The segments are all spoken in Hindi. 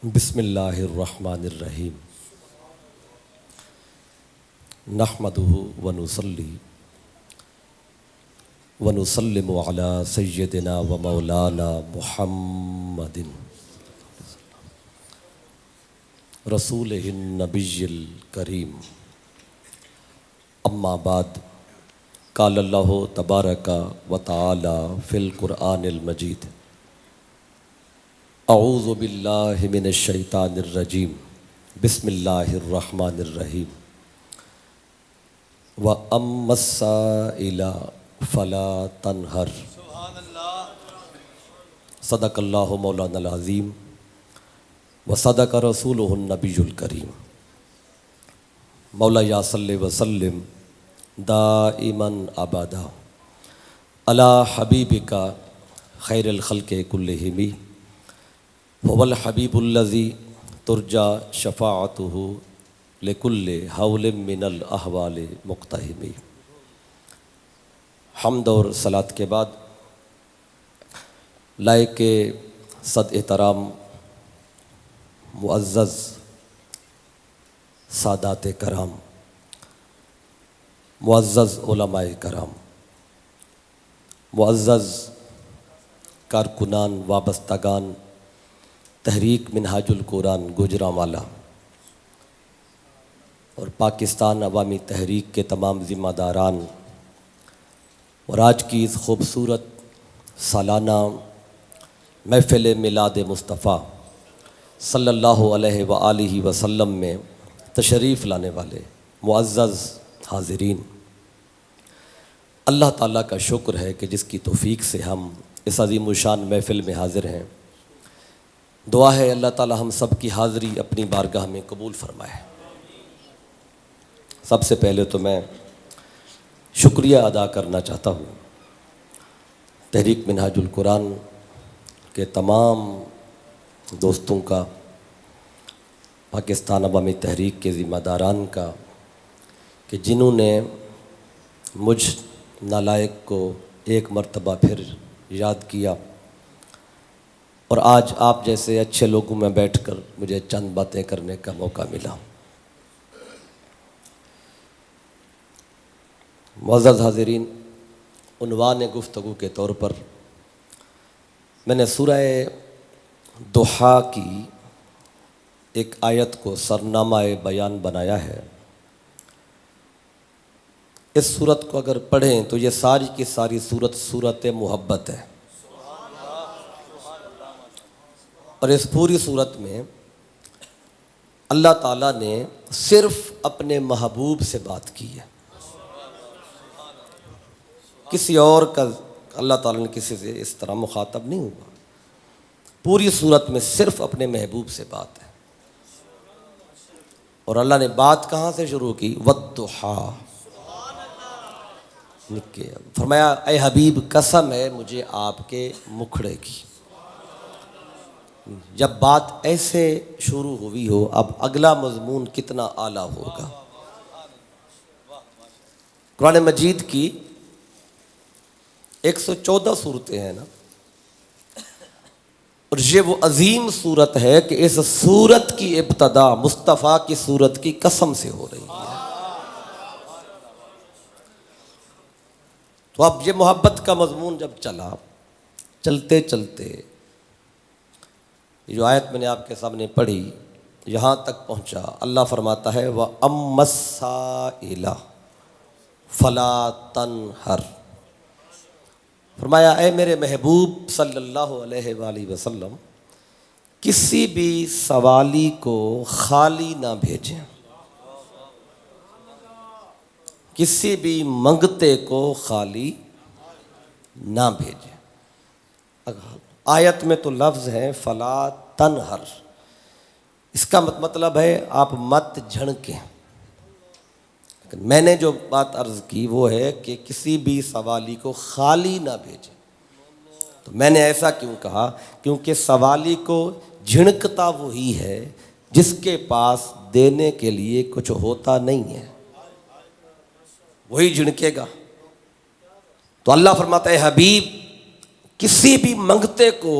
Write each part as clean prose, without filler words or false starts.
बिस्मिल्लाहिर्रहमानिर्रहीम। नहमदुहु व नुसल्ली व नुसल्लिमु अला सय्यदिना व मौलाना मुहम्मदिन रसूलिहिन नबिय्यिल करीम। अम्मा बाद, क़ाल अल्लाहु तबारक व तआला फ़िल क़ुरआनिल मजीद, अऊज़ु बिल्लाहि मिनश शैतानिर रजीम, बिस्मिल्लाहिर रहमानिर रहीम। व अम्मस्साइला फला तनहर। सदक़ल्लाहु मौलानल अज़ीम व सदक़ रसूलुहुन नबियुल करीम। मौला या सल्लि व सल्लिम दाइमन अबदा अला हबीबिका खैरिल खल्क़ि कुल्लिहिम हुवल हबीबुल्लज़ी तुरजा शफ़ाअतुहु लिकुल्लि हौलिम मिनल अहवालि मुक़्तहिमी। हम्द और सलात के बाद लायके सद एहतराम मुअज़्ज़ज़ सादात कराम, मुअज़्ज़ज़ उलमाए कराम, मुअज़्ज़ज़ कारकुनान वाबस्तगान तहरीक मिनहाजुल कुरान गुजरांवाला और पाकिस्तान अवामी तहरीक के तमाम ज़िम्मेदारान और आज की इस खूबसूरत सालाना महफ़िल मिलाद मुस्तफ़ा सल्लल्लाहु अलैहि व आलिहि वसल्लम में तशरीफ़ लाने वाले मुअज़्ज़ज़ हाज़िरीन, अल्लाह ताला का शुक्र है कि जिसकी तौफ़ीक़ से हम इस अज़ीम शान महफ़िल में हाज़िर हैं। दुआ है अल्लाह ताला हम सब की हाज़िरी अपनी बारगाह में कबूल फरमाए। सबसे पहले तो मैं शुक्रिया अदा करना चाहता हूँ तहरीक मिनहाजुल कुरान के तमाम दोस्तों का, पाकिस्तान अवामी तहरीक के ज़िम्मेदारान का, कि जिन्होंने मुझ नालायक को एक मरतबा फिर याद किया और आज आप जैसे अच्छे लोगों में बैठकर मुझे चंद बातें करने का मौका मिला। मुअज़्ज़ज़ हाज़िरीन, उन्वान गुफ्तगू के तौर पर मैंने सूरह दुहा की एक आयत को सरनामाए बयान बनाया है। इस सूरत को अगर पढ़ें तो ये सारी की सारी सूरत सूरत मोहब्बत है और इस पूरी सूरत में अल्लाह ताला ने सिर्फ अपने महबूब से बात की है। किसी और का अल्लाह ताला ने किसी से इस तरह मुखातब नहीं हुआ। पूरी सूरत में सिर्फ अपने महबूब से बात है और अल्लाह ने बात कहाँ से शुरू की? वद्दुहा। फरमाया, ऐ हबीब कसम है मुझे आपके मुखड़े की। जब बात ऐसे शुरू हुई हो, अब अगला मजमून कितना आला होगा। कुरान मजीद की 114 सूरतें हैं ना, और ये वो अजीम सूरत है कि इस सूरत की इब्तदा मुस्तफ़ा की सूरत की कसम से हो रही है। तो अब ये मोहब्बत का मजमून जब चला, चलते चलते ये जो आयत मैंने आपके सामने पढ़ी यहाँ तक पहुँचा। अल्लाह फरमाता है, व अम्मस्साइला फला तनहर। फरमाया, ऐ मेरे महबूब सल्लल्लाहु अलैहि वसल्लम, किसी भी सवाली को खाली ना भेजें, किसी भी मंगते को खाली ना भेजें। आयत में तो लफ्ज़ है फला तनहर, इसका मतलब है आप मत झड़कें। मैंने जो बात अर्ज़ की वो है कि किसी भी सवाली को खाली ना भेजें। तो मैंने ऐसा क्यों कहा? क्योंकि सवाली को झिड़कता वही है जिसके पास देने के लिए कुछ होता नहीं है, वही झिड़केगा। तो अल्लाह फरमाता है, हबीब किसी भी मंगते को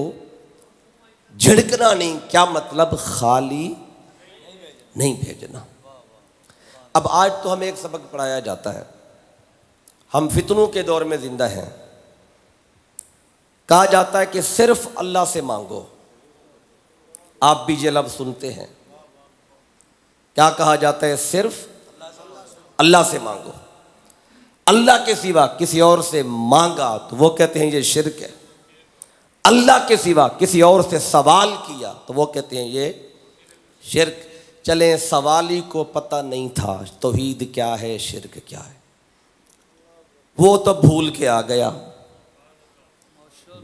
झिड़कना नहीं, क्या मतलब? खाली नहीं भेजना। अब आज तो हमें एक सबक पढ़ाया जाता है, हम फितनों के दौर में जिंदा हैं। कहा जाता है कि सिर्फ अल्लाह से मांगो। आप भी ये लफ्ज़ सुनते हैं, क्या कहा जाता है? सिर्फ अल्लाह से मांगो। अल्लाह के सिवा किसी और से मांगा तो वो कहते हैं ये शिर्क है। अल्लाह के सिवा किसी और से सवाल किया तो वो कहते हैं ये शिर्क। चलें, सवाली को पता नहीं था तौहीद क्या है, शिर्क क्या है, वो तो भूल के आ गया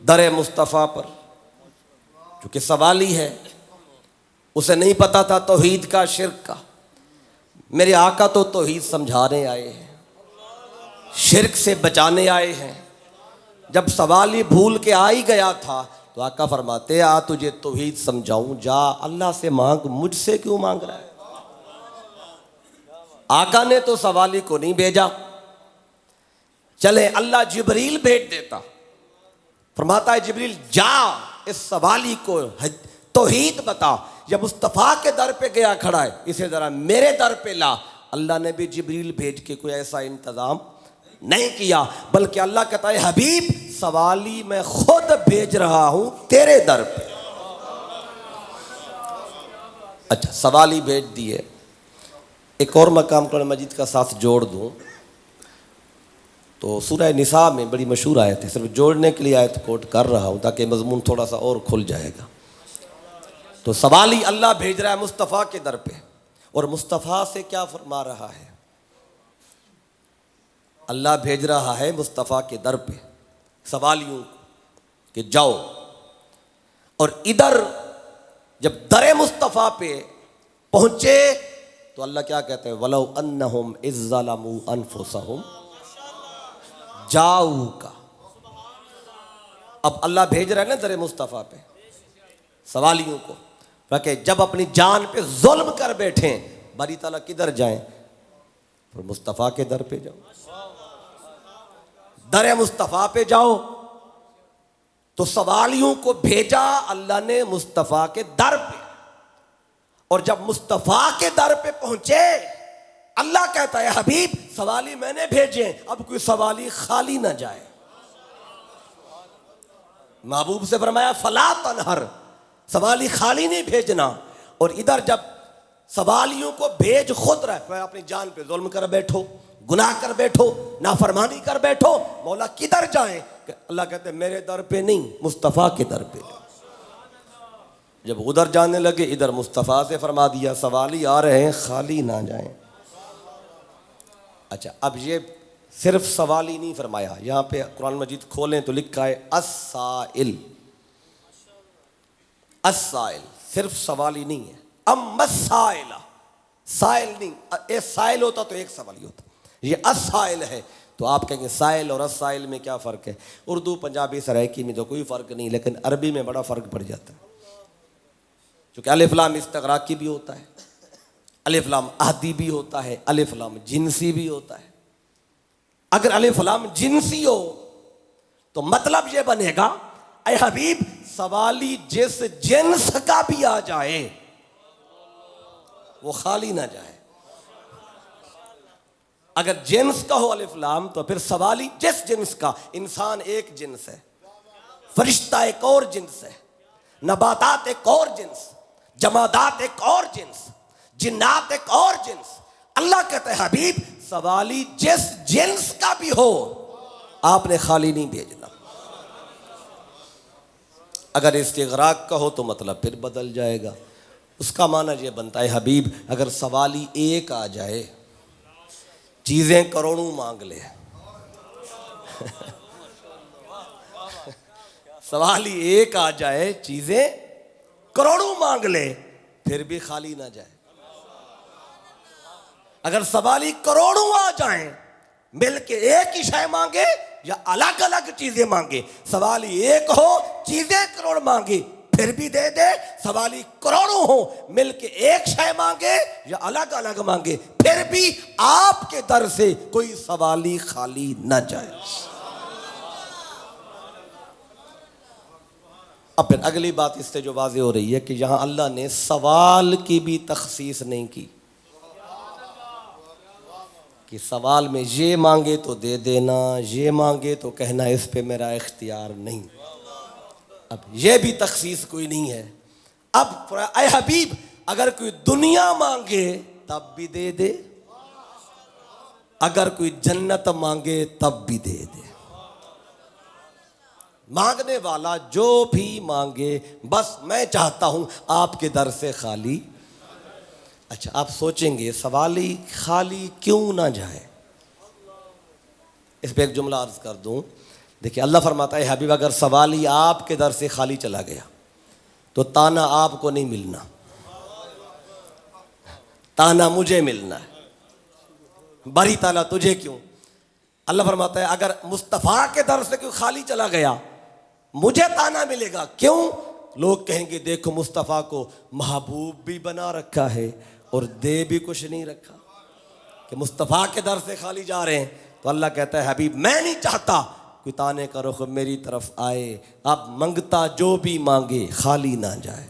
दर मुस्तफ़ा पर, क्योंकि सवाली है, उसे नहीं पता था तौहीद का, शिर्क का। मेरे आका तो तौहीद समझाने आए हैं, शिर्क से बचाने आए हैं। जब सवाली भूल के आ ही गया था तो आका फरमाते आ तुझे तौहीद समझाऊं, जा अल्लाह से मांग, मुझसे क्यों मांग रहा है? आका ने तो सवाली को नहीं भेजा। चले, अल्लाह जिब्रील भेज देता, फरमाता है जिब्रील जा इस सवाली को तौहीद बता। जब मुस्तफ़ा के दर पे गया खड़ा है, इसे जरा मेरे दर पे ला। अल्लाह ने भी जिब्रील भेज के कोई ऐसा इंतजाम नहीं किया, बल्कि अल्लाह कहता है हबीब सवाली मैं खुद भेज रहा हूं तेरे दर पे। अच्छा, सवाली भेज दिए। एक और मकाम कुरान मजीद का साथ जोड़ दूं तो सूरह निसा में बड़ी मशहूर आयत है, सिर्फ जोड़ने के लिए आयत कोट कर रहा हूं ताकि मजमून थोड़ा सा और खुल जाएगा। तो सवाली अल्लाह भेज रहा है मुस्तफ़ा के दर पे, और मुस्तफ़ा से क्या फरमा रहा है? अल्लाह भेज रहा है मुस्तफ़ा के दर पे सवालियों कि जाओ। और इधर जब दर मुस्तफ़ा पे पहुंचे तो अल्लाह क्या कहते हैं? वलौ अन्नहुम इज़्ज़लमू अनफुसहुम जाऊ का। अब अल्लाह भेज रहा है ना दर मुस्तफ़ा पे सवालियों को, ताकि जब अपनी जान पे जुल्म कर बैठे बारी ताला किधर जाएं? तो मुस्तफ़ा के दर पे जाओ, दर मुस्तफ़ा पे जाओ। तो सवालियों को भेजा अल्लाह ने मुस्तफ़ा के दर पे, और जब मुस्तफ़ा के दर पे पहुंचे अल्लाह कहता है हबीब सवाली मैंने भेजे, अब कोई सवाली खाली ना जाए। महबूब से फरमाया फला तनहर, सवाली खाली नहीं भेजना। और इधर जब सवालियों को भेज खुद रहा है, अपनी जान पे जुल्म कर बैठो, गुनाह कर बैठो, नाफरमानी कर बैठो, मौला किधर जाए? अल्लाह कहते हैं मेरे दर पे नहीं, मुस्तफ़ा के दर पे। जब उधर जाने लगे इधर मुस्तफ़ा से फरमा दिया सवाली आ रहे हैं खाली ना जाएं। अच्छा, अब ये सिर्फ सवाली नहीं फरमाया, यहाँ पे कुरान मजीद खोलें तो लिखा है अस्साइल। अस्साइल सिर्फ सवाली नहीं है, अम्मस्साइला, साइल नहीं। एक साइल होता तो एक सवाली होता, ये अस्साइल है। तो आप कहेंगे साइल और अस्साइल में क्या फ़र्क है? उर्दू पंजाबी सराइकी में तो कोई फ़र्क नहीं, लेकिन अरबी में बड़ा फ़र्क पड़ जाता है, क्योंकि अलिफ लाम इस्तगराकी भी होता है, अलिफ लाम आहदी भी होता है, अलिफ लाम जिनसी भी होता है। अगर अलिफ लाम जिनसी हो तो मतलब ये बनेगा ऐ हबीब सवाली जिस जिन्स का भी आ जाए वो खाली ना जाए। अगर जिन्स का हो अलिफ लाम तो फिर सवाली जिस जिन्स का, इंसान एक जिन्स है, फरिश्ता एक और जिन्स है, नबातात एक और जिन्स, जमादात एक और जिन्स, जिन्नात एक और जिन्स। अल्लाह कहता है हबीब सवाली जिस जिन्स का भी हो आपने खाली नहीं भेजना। अगर इस्तिग़राक़ का हो तो मतलब फिर बदल जाएगा, उसका माना यह बनता है हबीब अगर सवाली एक आ जाए चीज़ें करोड़ों मांग ले सवाली एक आ जाए चीज़ें करोड़ों मांग ले फिर भी खाली ना जाए। अगर सवाली करोड़ों आ जाएं मिल के एक ही शय मांगे या अलग अलग चीजें मांगे, सवाली एक हो चीजें करोड़ मांगे फिर भी दे दे, सवाली करोड़ों हो मिल के एक शय मांगे या अलग अलग मांगे फिर भी आपके दर से कोई सवाली खाली न जाए। अब फिर अगली बात इससे जो वाज़ेह हो रही है कि यहाँ अल्लाह ने सवाल की भी तखसीस नहीं की कि सवाल में ये मांगे तो दे देना, ये मांगे तो कहना इस पे मेरा इख्तियार नहीं। अब ये भी तखसीस कोई नहीं है। अब ऐ हबीब अगर कोई दुनिया मांगे तब भी दे दे, अगर कोई जन्नत मांगे तब भी दे दे। मांगने वाला जो भी मांगे, बस मैं चाहता हूं आपके दर से खाली। अच्छा, आप सोचेंगे सवाली खाली क्यों ना जाए। इस पर एक जुमला अर्ज कर दूं। देखिए, अल्लाह फरमाता है हबीब अगर सवाली आपके दर से खाली चला गया तो ताना आपको नहीं मिलना, ताना मुझे मिलना है। बड़ी ताला तुझे क्यों। अल्लाह फरमाता है अगर मुस्तफ़ा के दर से कोई खाली चला गया मुझे ताना मिलेगा। क्यों? लोग कहेंगे देखो मुस्तफ़ा को महबूब भी बना रखा है और दे भी कुछ नहीं रखा, कि मुस्तफ़ा के दर से खाली जा रहे हैं। तो अल्लाह कहता है हबीब मैं नहीं चाहता कोई ताने का रुख मेरी तरफ आए। अब मंगता जो भी मांगे खाली ना जाए।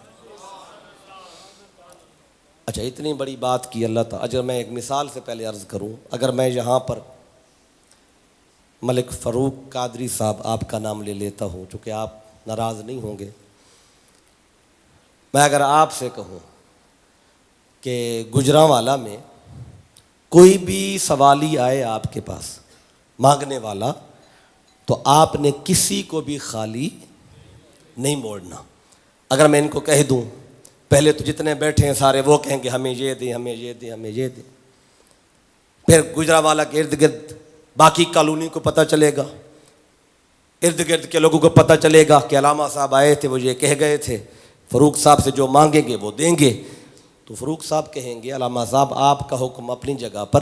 अच्छा, इतनी बड़ी बात की अल्लाह ताला। अगर मैं एक मिसाल से पहले अर्ज़ करूं, अगर मैं यहाँ पर मलिक फ़रूक कादरी साहब आपका नाम ले लेता हूँ, चूँकि आप नाराज़ नहीं होंगे, मैं अगर आपसे कहूँ कि गुजरांवाला में कोई भी सवाली आए आपके पास मांगने वाला, तो आपने किसी को भी खाली नहीं मोड़ना। अगर मैं इनको कह दूँ पहले तो जितने बैठे हैं सारे वो कहेंगे हमें ये दे, हमें ये दे, हमें ये दे। फिर गुजरांवाला के इर्द गिर्द बाकी कॉलोनी को पता चलेगा, इर्द गिर्द के लोगों को पता चलेगा कि अलामा साहब आए थे, वो ये कह गए थे फ़रूक साहब से जो मांगेंगे वो देंगे। तो फ़रूक साहब कहेंगे अलामा साहब आपका हुक्म अपनी जगह पर,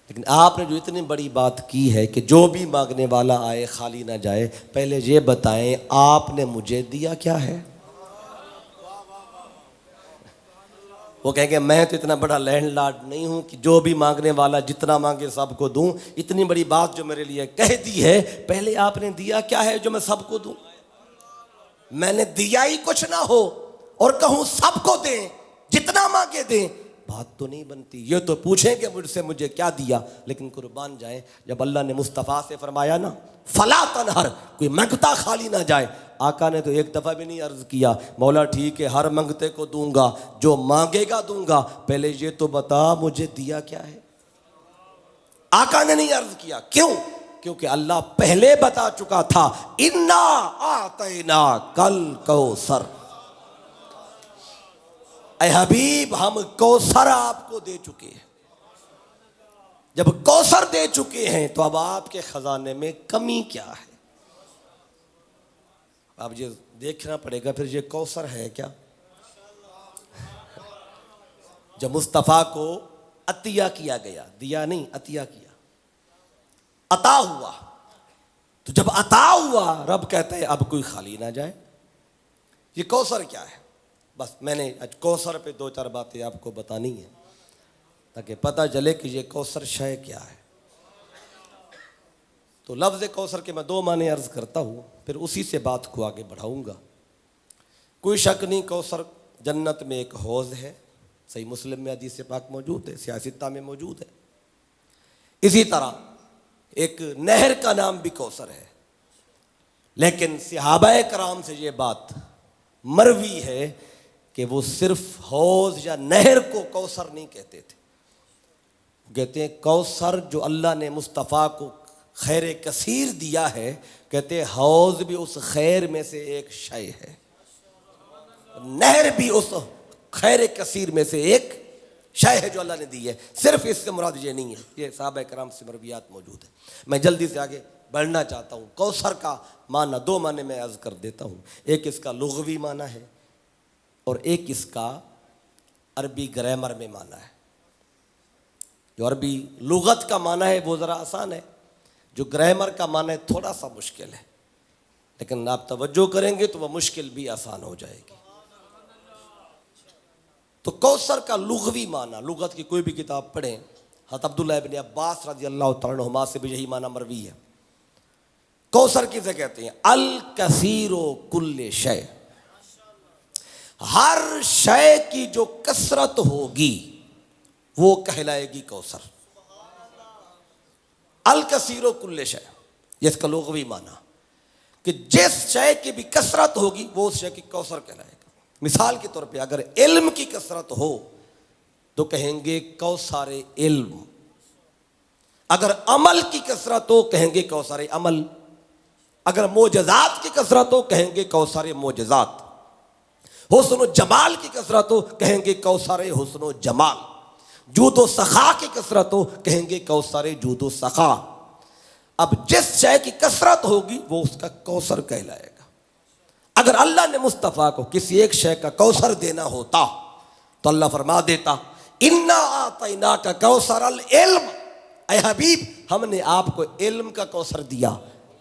लेकिन आपने जो इतनी बड़ी बात की है कि जो भी मांगने वाला आए खाली ना जाए, पहले ये बताएं आपने मुझे दिया क्या है। वो कहेंगे मैं तो इतना बड़ा लैंडलॉर्ड नहीं हूं कि जो भी मांगने वाला जितना मांगे सबको दूं। इतनी बड़ी बात जो मेरे लिए कह दी है, पहले आपने दिया क्या है जो मैं सबको दूं। मैंने दिया ही कुछ ना हो और कहूं सबको दें, जितना मांगे दें, बात तो नहीं बनती। ये तो पूछेंगे मुझसे मुझे क्या दिया, लेकिन कुर्बान जाए जब अल्लाह ने मुस्तफ़ा से फरमाया ना फला तनहर, कोई मंगता खाली ना जाए। आका ने तो एक दफ़ा भी नहीं अर्ज़ किया मौला ठीक है हर मंगते को दूंगा, जो मांगेगा दूंगा, पहले ये तो बता मुझे दिया क्या है। आका ने नहीं अर्ज़ किया। क्यों? क्योंकि अल्लाह पहले बता चुका था इन्ना आतैना कल कौसर, ऐ हबीब हम कौसर आपको दे चुके हैं। जब कौसर दे चुके हैं तो अब आपके खजाने में कमी क्या है। अब ये देखना पड़ेगा फिर ये कौसर है क्या। जब मुस्तफ़ा को अतिया किया गया, दिया नहीं अतिया किया, अता हुआ, तो जब अता हुआ रब कहता है अब कोई खाली ना जाए। ये कौसर क्या है। बस मैंने आज कौसर पे दो चार बातें आपको बतानी है ताकि पता चले कि ये कौसर शय क्या है। तो लफ्ज़ कौसर के मैं दो माने अर्ज़ करता हूँ, फिर उसी से बात को आगे बढ़ाऊँगा। कोई शक नहीं कौसर जन्नत में एक हौज़ है, सही मुस्लिम में हदीस पाक मौजूद है, सियासित्ता में मौजूद है। इसी तरह एक नहर का नाम भी कौसर है, लेकिन सहाबाए कराम से ये बात मरवी है कि वो सिर्फ हौज़ या नहर को कौसर नहीं कहते थे। कहते हैं कौसर जो अल्लाह ने मुस्तफ़ा को खैर कसीर दिया है, कहते हैं हौज़ भी उस खैर में से एक शय है, नहर भी उस खैर कसीर में से एक शय है जो अल्लाह ने दी है। सिर्फ इससे मुराद ये नहीं है, ये सहाबा कराम से मरवियात मौजूद है। मैं जल्दी से आगे बढ़ना चाहता हूँ। कौसर का माना दो माने मैं अर्ज़ कर देता हूँ। एक इसका लुग़वी माना है और एक इसका अरबी ग्रामर में माना है। जो अरबी लुगत का माना है वो ज़रा आसान है, जो ग्रामर का माना है थोड़ा सा मुश्किल है, लेकिन आप तवज्जो करेंगे तो वह मुश्किल भी आसान हो जाएगी। तो कौसर का लुग़वी माना, लुगत की कोई भी किताब पढ़ें, हज़रत अब्दुल्लाह इब्न अब्बास रज़ी अल्लाह तआला अन्हुमा से भी यही माना मरवी है कौसर किसे कहते हैं? अल कसीरो कुल्ले शय, हर शय की जो कसरत होगी वो कहलाएगी कौसर। अल कसीरो कुल्ले शय, ये इसका लुग़वी माना कि जिस शय की भी कसरत होगी वो उस शय की कौसर कहलाएगा। मिसाल के तौर पे अगर इल्म की कसरत हो तो कहेंगे कौसारे इल्म, अगर अमल की कसरत हो कहेंगे कौसारे अमल, अगर मोजज़ात की कसरत हो कहेंगे कौसारे मोजज़ात, हुस्न जमाल की कसरत हो कहेंगे कौसारे हुस्न जमाल, जूदो सखा की कसरत हो कहेंगे कौसारे जूदो सखा। अब जिस शय की कसरत होगी वो उसका कौसर कहलाएगा। अगर अल्लाह ने मुस्तफ़ा को किसी एक शय का कौसर देना होता तो अल्लाह फरमा देता इन्ना आतैना का कौसर अल इल्म, ऐ हबीब हमने आपको इल्म का कौसर दिया,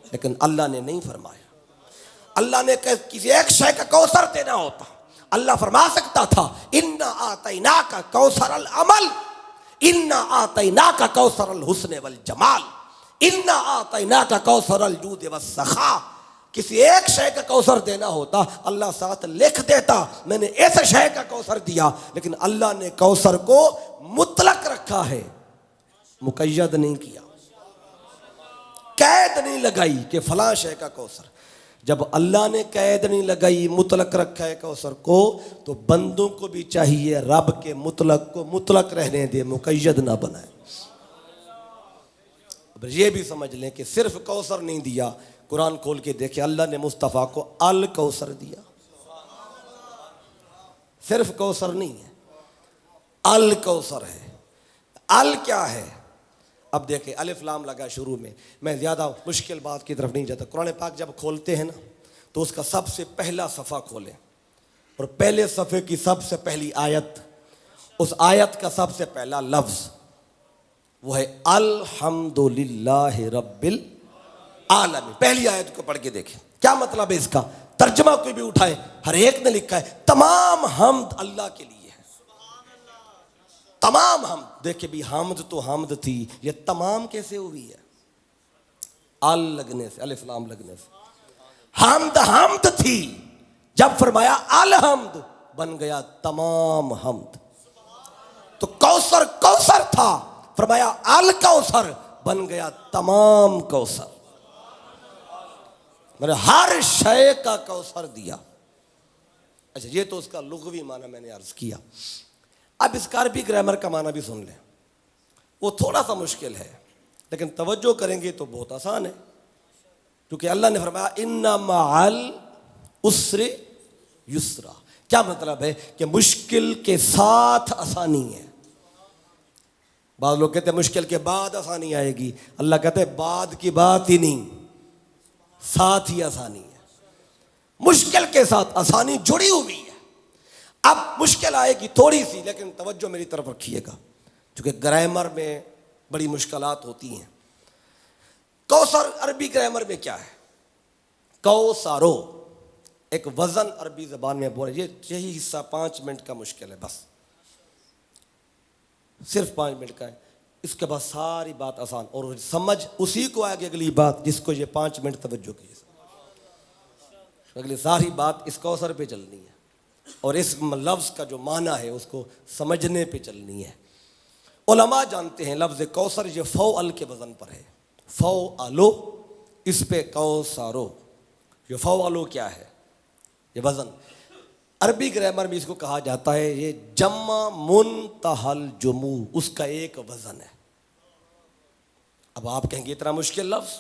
लेकिन अल्लाह ने नहीं फरमाया। अल्लाह ने किसी एक शय का कौसर देना होता अल्लाह फरमा सकता था इन्ना आतैना का कौसर अल अमल, इन्ना आतैना का कौसर अल हुस्न वल जमाल, इन्ना आतैना का कौसर अल जूद वस सखा। किसी एक शय का कौसर देना होता अल्लाह साथ लिख देता मैंने इस शय का कौसर दिया, लेकिन अल्लाह ने कौसर को मुतलक रखा है, मुकय्यद नहीं किया, कैद नहीं लगाई कि फलां शय का कौसर। जब अल्लाह ने कैद नहीं लगाई, मुतलक रखा है कौसर को, तो बंदों को भी चाहिए रब के मुतलक को मुतलक रहने दे, मुकय्यद ना बनाए। अब ये भी समझ लें कि सिर्फ कौसर नहीं दिया, कुरान खोल के देखे अल्लाह ने मुस्तफ़ा को अल कौसर दिया, सिर्फ कौसर नहीं है, अल कौसर है। अल क्या है? अब देखें अलिफ लाम लगा शुरू में, मैं ज़्यादा मुश्किल बात की तरफ नहीं जाता। कुरान पाक जब खोलते हैं ना तो उसका सबसे पहला सफ़ा खोलें और पहले सफ़े की सबसे पहली आयत, उस आयत का सबसे पहला लफ्ज़ वो है अल्हम्दुलिल्लाहि रब्बिल आलमीन। पहली आयत को पढ़ के देखें क्या मतलब है इसका। तर्जमा कोई भी उठाए, हर एक ने लिखा है तमाम हमद अल्लाह के लिए है, तमाम हम। देखे भी हमद तो हमद थी, ये तमाम कैसे हुई है? अल लगने से, अलिफ लाम लगने से। हमद हमद थी, जब फरमाया अल हमद बन गया तमाम हमद। तो कौसर कौसर था, फरमाया अल कौसर बन गया तमाम कौसर। मैंने हर शय का कौसर दिया। अच्छा, ये तो उसका लुग़वी माना मैंने अर्ज किया। अब इसका अरबी ग्रामर का माना भी सुन लें, वो थोड़ा सा मुश्किल है लेकिन तवज्जो करेंगे तो बहुत आसान है, क्योंकि अल्लाह ने फरमाया इन्ना मअल उस्रि युस्रा। क्या मतलब है? कि मुश्किल के साथ आसानी है। बाद लोग कहते हैं मुश्किल के बाद आसानी आएगी, अल्लाह कहते हैं बाद की बात ही नहीं, साथ ही आसानी है। मुश्किल के साथ आसानी जुड़ी हुई है। अब मुश्किल आएगी थोड़ी सी, लेकिन तवज्जो मेरी तरफ रखिएगा, क्योंकि ग्रामर में बड़ी मुश्किलात होती हैं। कौसर अरबी ग्रामर में क्या है? कौसारो एक वजन अरबी ज़बान में बोले, यही हिस्सा 5 मिनट का मुश्किल है, बस सिर्फ 5 मिनट का है। इसके बाद सारी बात आसान, और समझ उसी को आगे अगली बात जिसको ये 5 मिनट तवज्जो कीजिए, अगली सारी बात इस कौसर पे चलनी है और इस लफ्ज़ का जो माना है उसको समझने पे चलनी है। उलमा जानते हैं लफ्ज़ कौसर ये फ़ौअल के वज़न पर है, फ़ौअलो, इस पे कौसारो। ये फ़ौअलो क्या है? ये वज़न। अरबी ग्रामर में इसको कहा जाता है ये जम्मा मुनतहल जुमू, उसका एक वज़न है। अब आप कहेंगे इतना मुश्किल लफ्ज़,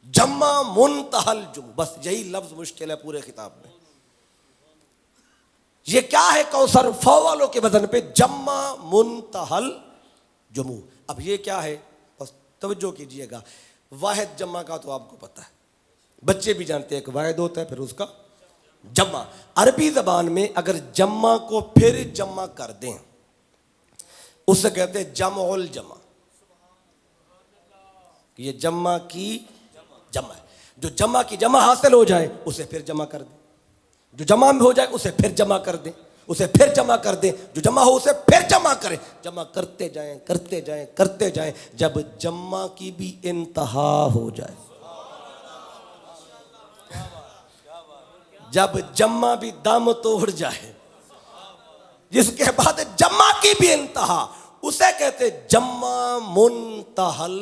जम्मा मुनतहल जुमू, बस यही लफ्ज़ मुश्किल है पूरे खिताब में। ये क्या है? कौसर फ़ौअलो के वज़न पे जम्मा मुनतहल जुमू। अब ये क्या है? बस तवज्जो कीजिएगा। वाहिद जम्मा का तो आपको पता है, बच्चे भी जानते हैं, एक वाहिद होता है फिर उसका जम्मा। अरबी ज़बान में अगर जम्मा को फिर जम्मा कर दें उससे कहते हैं जमउल जमा। ये जम्मा की जमा है, जो जम्मा की जमा हासिल हो जाए उसे फिर जमा कर दें, जो जमा में हो जाए उसे फिर जमा कर दें, उसे फिर जमा कर दें, जो जमा हो उसे फिर जमा करें, जमा करते जाएं करते जाएं करते जाएं, जब जम्मा की भी इंतहा हो जाए। जब जम्मा भी दम तोड़ जाए, जिसके बाद जम्मा की भी इंतहा, उसे कहते जम्मा मुंतहल।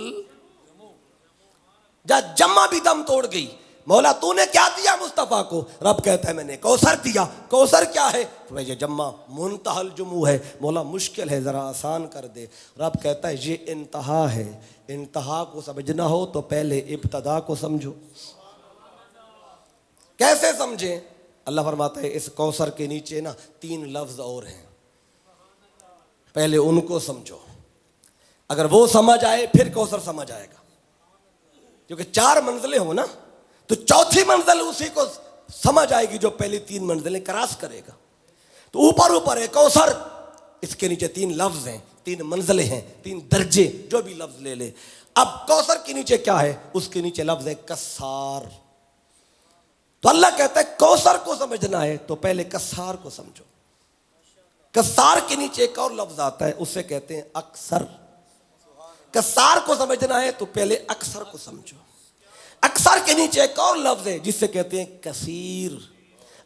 जब जम्मा भी दम तोड़ गई, मौला तूने क्या दिया मुस्तफ़ा को? रब कहता है मैंने कौसर दिया। कौसर क्या है? तो ये जम्मा मुंतहल जुमू है। मौला मुश्किल है, ज़रा आसान कर दे। रब कहता है ये इंतहा है। इंतहा को समझना हो तो पहले इब्तदा को समझो। कैसे समझें? अल्लाह फरमाता है इस कौसर के नीचे ना 3 लफ्ज़ और हैं, पहले उनको समझो। अगर वो समझ आए फिर कौसर समझ आएगा। क्योंकि 4 मंजिलें हो ना, तो चौथी मंजिल उसी को समझ आएगी जो पहली 3 मंजिलें क्रॉस करेगा। तो ऊपर ऊपर है कौसर, इसके नीचे 3 लफ्ज हैं, 3 मंजिलें हैं, 3 दर्जे, जो भी लफ्ज ले ले। अब कौसर के नीचे क्या है? उसके नीचे लफ्ज है कसार। तो अल्लाह कहता है कौसर को समझना है तो पहले कसार को समझो। कसार के नीचे एक और लफ्ज आता है, उसे कहते हैं अक्सर। कसार को समझना है तो पहले अक्सर को समझो। अक्सर के नीचे एक और लफ्ज है जिससे कहते हैं कसीर।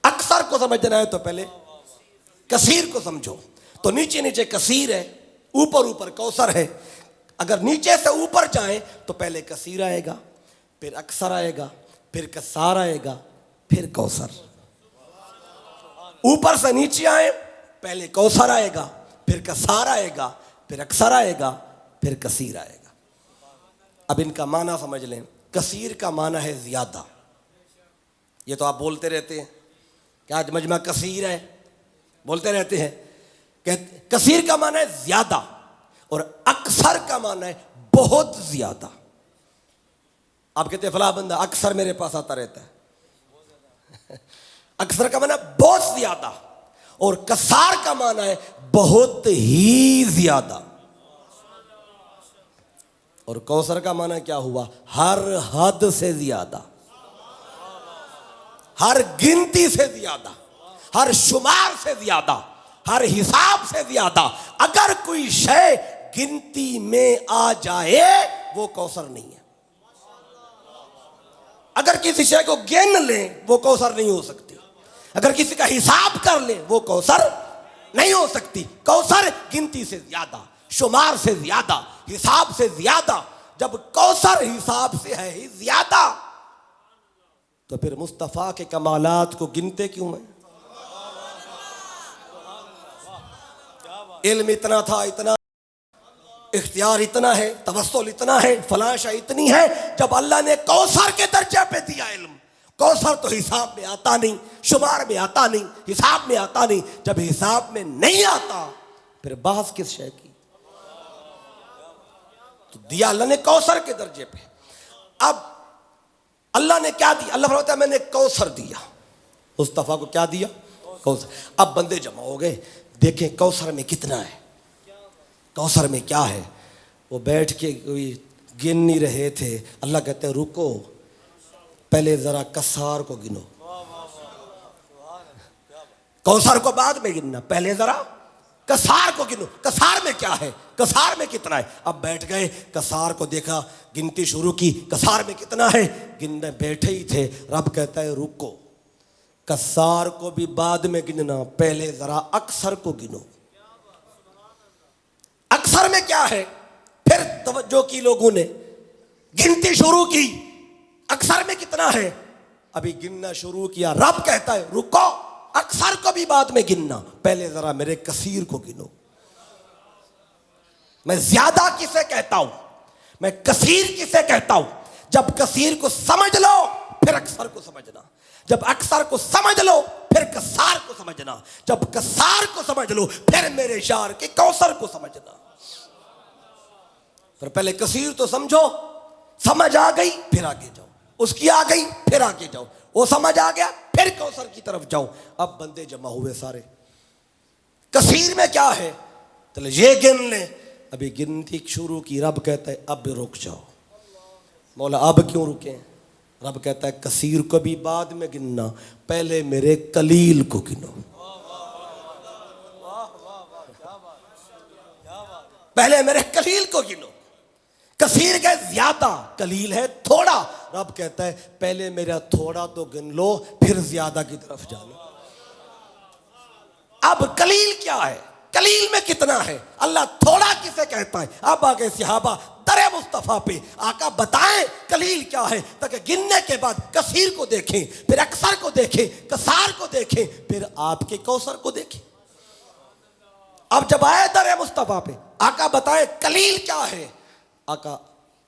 अक्सर को समझना है तो पहले कसीर को समझो। तो नीचे नीचे कसीर है, ऊपर ऊपर कौसर है। अगर नीचे से ऊपर जाएं तो पहले कसीर आएगा, फिर अक्सर आएगा, फिर कसार आएगा, फिर कौसर। ऊपर से नीचे आए, पहले कौसर आएगा, फिर कसार आएगा, फिर अक्सर आएगा, फिर कसीर आएगा। अब इनका माना समझ लें। कसीर का माना है ज्यादा। ये तो आप बोलते रहते हैं कि आज मजमा कसीर है, बोलते रहते हैं। कसीर का माना है ज्यादा, और अक्सर का माना है बहुत ज्यादा। आप कहते हैं फला बंदा अक्सर मेरे पास आता रहता है। अक्सर का माना बहुत ज्यादा, और कसार का माना है बहुत ही ज्यादा। और कौसर का माना क्या हुआ? हर हद से ज्यादा, हर गिनती से ज्यादा, हर शुमार से ज्यादा, हर हिसाब से ज्यादा। अगर कोई शय गिनती में आ जाए वो कौसर नहीं है। अगर किसी शय को गिन ले वो कौसर नहीं हो सकती। अगर किसी का हिसाब कर ले वो कौसर नहीं हो सकती। कौसर गिनती से ज्यादा, शुमार से ज्यादा, हिसाब से ज्यादा। जब कौसर हिसाब से है ही ज्यादा, तो फिर मुस्तफा के कमालात को गिनते क्यों हैं? इल्म इतना था, इतना इख्तियार इतना है, तवस्सुल इतना है, फलाशा इतनी है। जब अल्लाह ने कौसर के दर्जे पे दिया इल्म, कौसर तो हिसाब में आता नहीं, शुमार में आता नहीं, हिसाब में आता नहीं। जब हिसाब में नहीं आता फिर बहस किस शय की? तो दिया अल्लाह ने कौसर के दर्जे पे। अब अल्लाह ने क्या दिया? अल्लाह फरमाता है मैंने कौसर दिया। मुस्तफा को क्या दिया? कौसर। अब बंदे जमा हो गए, देखें कौसर में कितना है, कौसर में क्या है। वो बैठ के कोई गिन नहीं रहे थे। अल्लाह कहते हैं रुको, पहले जरा कसार को गिनो। कौसर को बाद में गिनना, पहले जरा कसार को गिनो। कसार में क्या है, कसार में कितना है। अब बैठ गए, कसार को देखा, गिनती शुरू की, कसार में कितना है, गिनने बैठे ही थे। रब कहता है रुको, कसार को भी बाद में गिनना, पहले जरा अक्सर को गिनो। अक्सर में क्या है? फिर तवज्जो की लोगों ने, गिनती शुरू की। अक्सर में कितना है, अभी गिनना शुरू किया। रब कहता है रुको, अक्सर को भी बाद में गिनना, पहले जरा मेरे कसीर को गिनो। मैं ज्यादा किसे कहता हूं, मैं कसीर किसे कहता हूं? जब कसीर को समझ लो फिर अक्सर को समझना, जब अक्सर को समझ लो फिर कसार को समझना, जब कसार को समझ लो फिर मेरे शार के कौसर को समझना। फिर पहले कसीर तो समझो, समझ आ गई फिर आगे जाओ, उसकी आ गई फिर आगे जाओ, वो समझ आ गया फिर कौसर की तरफ जाओ। अब बंदे जमा हुए सारे। कसीर में क्या है? चले ये गिन ले। अभी गिनती शुरू की। रब कहता है अब रुक जाओ। मौला अब क्यों रुके? रब कहता है कसीर को भी बाद में गिनना, पहले मेरे कलील को गिनो। पहले मेरे कलील को गिनो। कसीर है ज्यादा, कलील है थोड़ा। रब कहता है पहले मेरा थोड़ा तो गिन लो, फिर ज्यादा की तरफ जाना। अब कलील क्या है, कलील में कितना है, अल्लाह थोड़ा किसे कहता है। अब आगे सहाबा दरे मुस्तफा पे आका बताएं कलील क्या है, ताकि गिनने के बाद कसीर को देखें, फिर अक्सर को देखें, कसार को देखें, फिर आपके कौसर को देखें। अब जब आए दरे मुस्तफा पे आका बताएं कलील क्या है, आका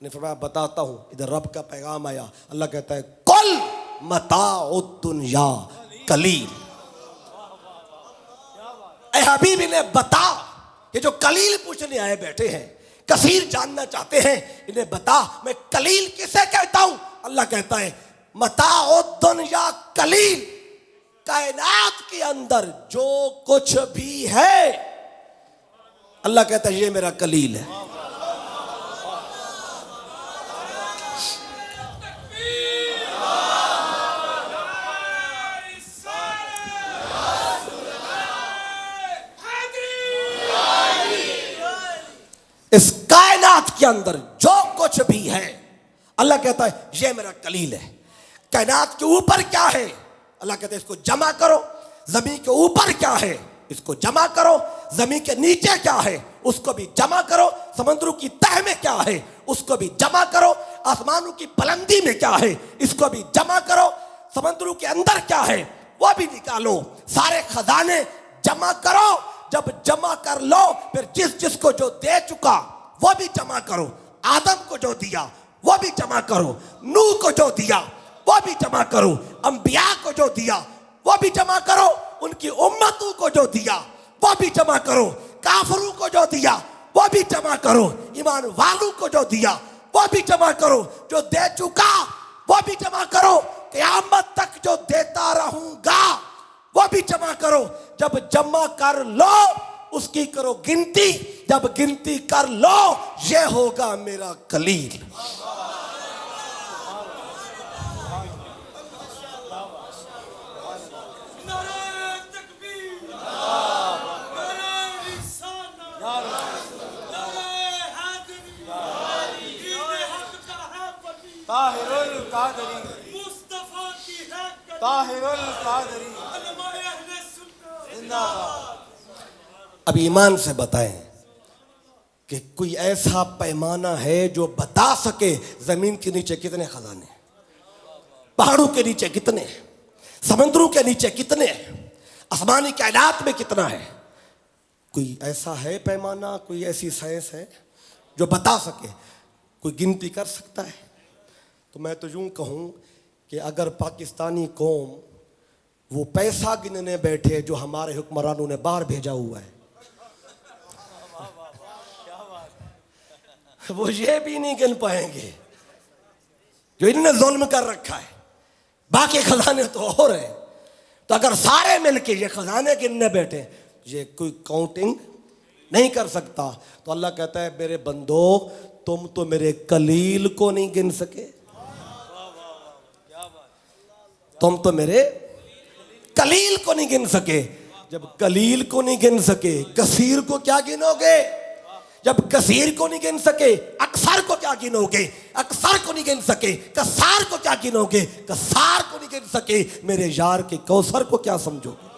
ने फरमाया बताता हूं। इधर रब का पैगाम आया, अल्लाह कहता है कुल मताउ दुनिया कलील। ऐ हबीबी ने बता, ये जो कलील पूछने आए बैठे हैं, कसीर जानना चाहते हैं, इन्हें बता मैं कलील किसे कहता हूं। अल्लाह कहता है मताउ दुनिया कलील, कायनात के अंदर जो कुछ भी है, अल्लाह कहता है ये मेरा कलील है। इस कायनात के अंदर जो कुछ भी है, अल्लाह कहता है ये मेरा कलील है। कायनात के ऊपर क्या है, अल्लाह कहता है इसको जमा करो। जमीन के ऊपर क्या है, इसको जमा करो। जमीन के नीचे क्या है, उसको भी जमा करो। समुद्रों की तह में क्या है, उसको भी जमा करो। आसमानों की बुलंदी में क्या है, इसको भी जमा करो। समुद्रों के अंदर क्या है, वो भी निकालो। सारे खजाने जमा करो। जब जमा कर लो, फिर जिस जिसको जो दे चुका वो भी जमा करो। आदम को जो दिया वो भी जमा करो, नूह को जो दिया वो भी जमा करो, अंबिया को जो दिया वो भी जमा करो, उनकी उम्मतों को जो दिया वो भी जमा करो, काफिरों को जो दिया वो भी जमा करो, ईमान वालों को जो दिया वो भी जमा करो। जो दे चुका वो भी जमा करो, क़यामत तक जो देता रहूंगा वो भी जमा करो। जब जमा कर लो उसकी करो गिनती। जब गिनती कर लो ये होगा मेरा कलील। ताहिरुल कादरी मुस्तफा की है ताहिरुल कादरी अब ईमान से बताएं कि कोई ऐसा पैमाना है जो बता सके जमीन के नीचे कितने खजाने, पहाड़ों के नीचे कितने, समुद्रों के नीचे कितने, आसमानी कायनात में कितना है। कोई ऐसा है पैमाना, कोई ऐसी साइंस है जो बता सके, कोई गिनती कर सकता है। तो मैं तो यूं कहूं कि अगर पाकिस्तानी कौम वो पैसा गिनने बैठे जो हमारे हुक्मरानों ने बाहर भेजा हुआ है, वो ये भी नहीं गिन पाएंगे जो इन्होंने जुल्म कर रखा है। बाकी खजाने तो और है। तो अगर सारे मिलके ये खजाने गिनने बैठे, ये कोई काउंटिंग नहीं कर सकता। तो अल्लाह कहता है मेरे बंदो तुम तो मेरे कलील को नहीं गिन सके, तुम तो मेरे कलील को नहीं गिन सके। जब कलील को नहीं गिन सके, कसीर को क्या गिनोगे? जब कसीर को नहीं गिन सके, अक्सर को क्या गिनोगे? अक्सर को नहीं गिन सके, कसार को क्या गिनोगे? कसार को नहीं गिन सके, मेरे यार के कौसर को क्या समझोगे?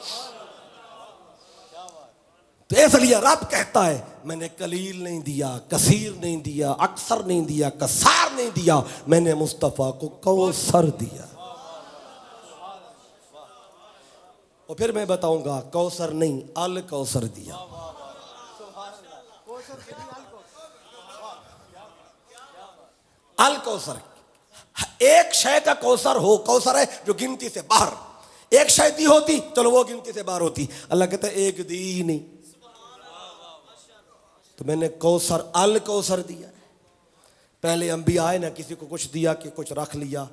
तो इसलिए रब कहता है मैंने कलील नहीं दिया, कसीर नहीं दिया, अक्सर नहीं दिया, कसार नहीं दिया, मैंने मुस्तफा को कौसर दिया। और फिर मैं बताऊंगा कौसर नहीं अल कौसर दिया। अल कौसर, एक शय का कौसर हो, कौसर है जो गिनती से बाहर। एक शय दी होती चलो वो गिनती से बाहर होती, अल्लाह कहता है एक दी ही नहीं, तो मैंने कौसर अल कौसर दिया। पहले अंबिया आए ना, किसी को कुछ दिया कि कुछ रख लिया,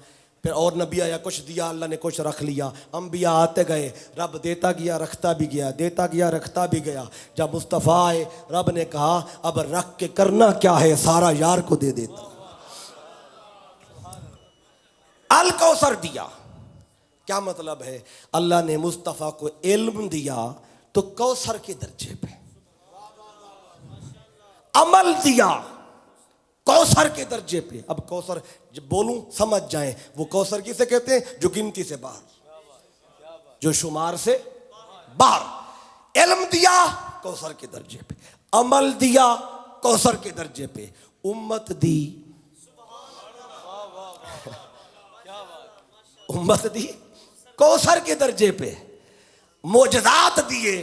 फिर और नबी आया कुछ दिया, अल्लाह ने कुछ रख लिया। अंबिया आते गए, रब देता गया रखता भी गया, देता गया रखता भी गया। जब मुस्तफ़ा आए रब ने कहा अब रख के करना क्या है, सारा यार को दे देता। अल कौसर दिया, क्या मतलब है? अल्लाह ने मुस्तफ़ा को इल्म दिया तो कौसर के दर्जे पे, अमल दिया कौसर के दर्जे पे। अब कौसर जब बोलूं समझ जाएं, वो कौसर किसे कहते हैं? जो गिनती से बाहर, जो शुमार से बाहर। इल्म दिया कौसर के दर्जे पे, अमल दिया कौसर के दर्जे पे, उम्मत दी, उम्मत दी कौसर के दर्जे पे, मोजज़ात दिए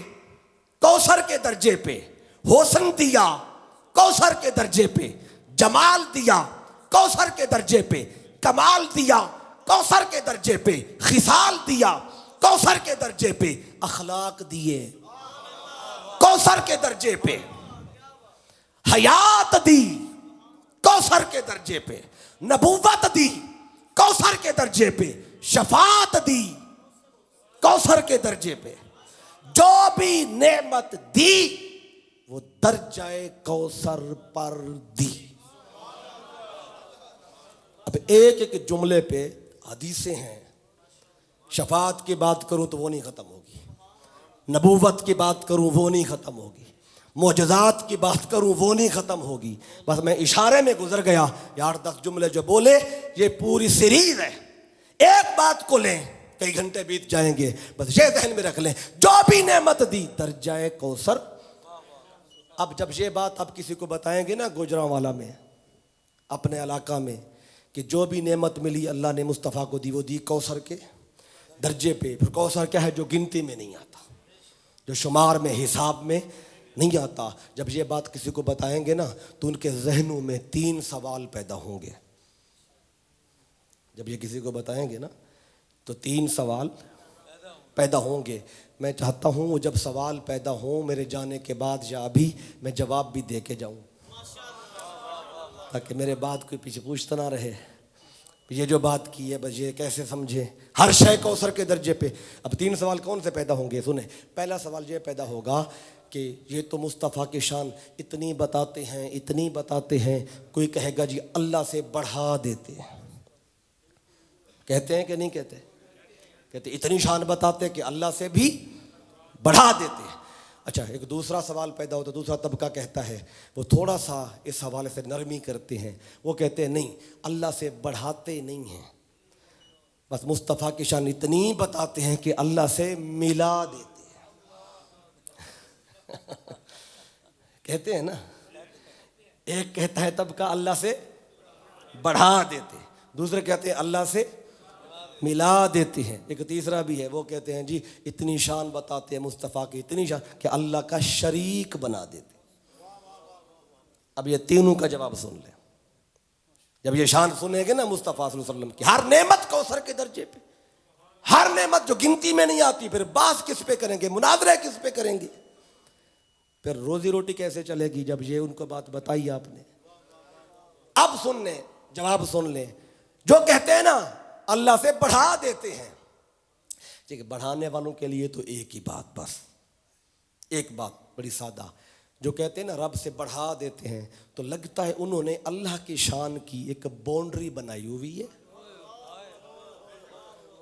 कौसर के दर्जे पे, हुस्न दिया कौसर के दर्जे पे, जमाल दिया कौसर के दर्जे पे, कमाल दिया कौसर के दर्जे पे, खिसाल दिया कौसर के दर्जे पे, अखलाक दिए कौसर के दर्जे पे, हयात दी कौसर के दर्जे पे, नबूवत दी कौसर के दर्जे पे, शफात दी कौसर के दर्जे पे। जो भी नेमत दी वो दर्जाए कौसर पर दी। अब एक एक जुमले पे हदीसें हैं। शफात की बात करूं तो वो नहीं खत्म होगी, नबूवत की बात करूं वो नहीं खत्म होगी, मोजज़ात की बात करूं वो नहीं खत्म होगी। बस मैं इशारे में गुजर गया। 8-10 जुमले जो बोले ये पूरी सीरीज है। एक बात को लें, कई घंटे बीत जाएंगे, बस ये ध्यान में रख लें, जो भी नेमत दी दर्जाए कौसर। अब जब ये बात आप किसी को बताएंगे ना गुजरांवाला में, अपने इलाका में, कि जो भी नेमत मिली अल्लाह ने मुस्तफ़ा को दी, वो दी कौसर के दर्जे पे। फिर कौसर क्या है? जो गिनती में नहीं आता, जो शुमार में हिसाब में नहीं आता। जब ये बात किसी को बताएंगे ना तो उनके जहनों में 3 सवाल पैदा होंगे। जब ये किसी को बताएंगे ना तो 3 सवाल पैदा होंगे। मैं चाहता हूँ वो जब सवाल पैदा हों मेरे जाने के बाद या अभी, मैं जवाब भी दे के जाऊँ, ताकि मेरे बाद कोई पीछे पूछता ना रहे ये जो बात की है बस ये कैसे समझे। हर शय कौसर के दर्जे पे। अब 3 सवाल कौन से पैदा होंगे? सुने, पहला सवाल ये पैदा होगा कि ये तो मुस्तफ़ा की शान इतनी बताते हैं, इतनी बताते हैं। कोई कहेगा जी अल्लाह से बढ़ा देते हैं। कहते हैं कि नहीं कहते? कहते इतनी शान बताते हैं कि अल्लाह से भी बढ़ा देते हैं। अच्छा, एक दूसरा सवाल पैदा होता है। दूसरा तबका कहता है, वो थोड़ा सा इस हवाले से नरमी करते हैं। वो कहते हैं नहीं, अल्लाह से बढ़ाते नहीं हैं, बस मुस्तफ़ा की शान इतनी बताते हैं कि अल्लाह से मिला देते हैं। कहते हैं ना। एक कहता है तबका अल्लाह से बढ़ा देते, दूसरे कहते हैं अल्लाह से मिला देते हैं। एक तीसरा भी है, वो कहते हैं जी इतनी शान बताते हैं मुस्तफ़ा की, इतनी शान कि अल्लाह का शरीक बना देते। अब ये तीनों का जवाब सुन ले। जब ये शान सुनेंगे ना मुस्तफ़ा सल्लल्लाहु अलैहि वसल्लम की, हर नेमत कौसर के दर्जे पे, हर नेमत जो गिनती में नहीं आती, फिर बात किस पे करेंगे, मुनाजरा किस पे करेंगे, फिर रोजी रोटी कैसे चलेगी? जब ये उनको बात बताई आपने। अब सुन ले, जवाब सुन ले। जो कहते हैं ना अल्लाह से बढ़ा देते हैं, ठीक है, बढ़ाने वालों के लिए तो एक ही बात, बस एक बात बड़ी सादा। जो कहते हैं ना रब से बढ़ा देते हैं, तो लगता है उन्होंने अल्लाह की शान की एक बाउंड्री बनाई हुई है,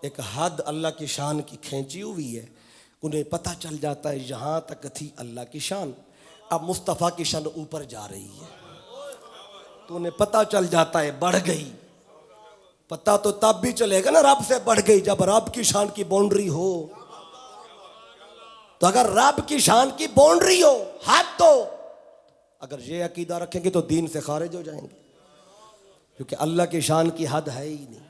एक हद अल्लाह की शान की खींची हुई है। उन्हें पता चल जाता है यहाँ तक थी अल्लाह की शान, अब मुस्तफ़ा की शान ऊपर जा रही है, तो उन्हें पता चल जाता है बढ़ गई। पता तो तब भी चलेगा ना रब से बढ़ गई जब रब की शान की बाउंड्री हो। तो अगर रब की शान की बाउंड्री हो, हद तो, अगर ये अकीदा रखेंगे तो दीन से खारिज हो जाएंगे, क्योंकि अल्लाह की शान की हद है ही नहीं।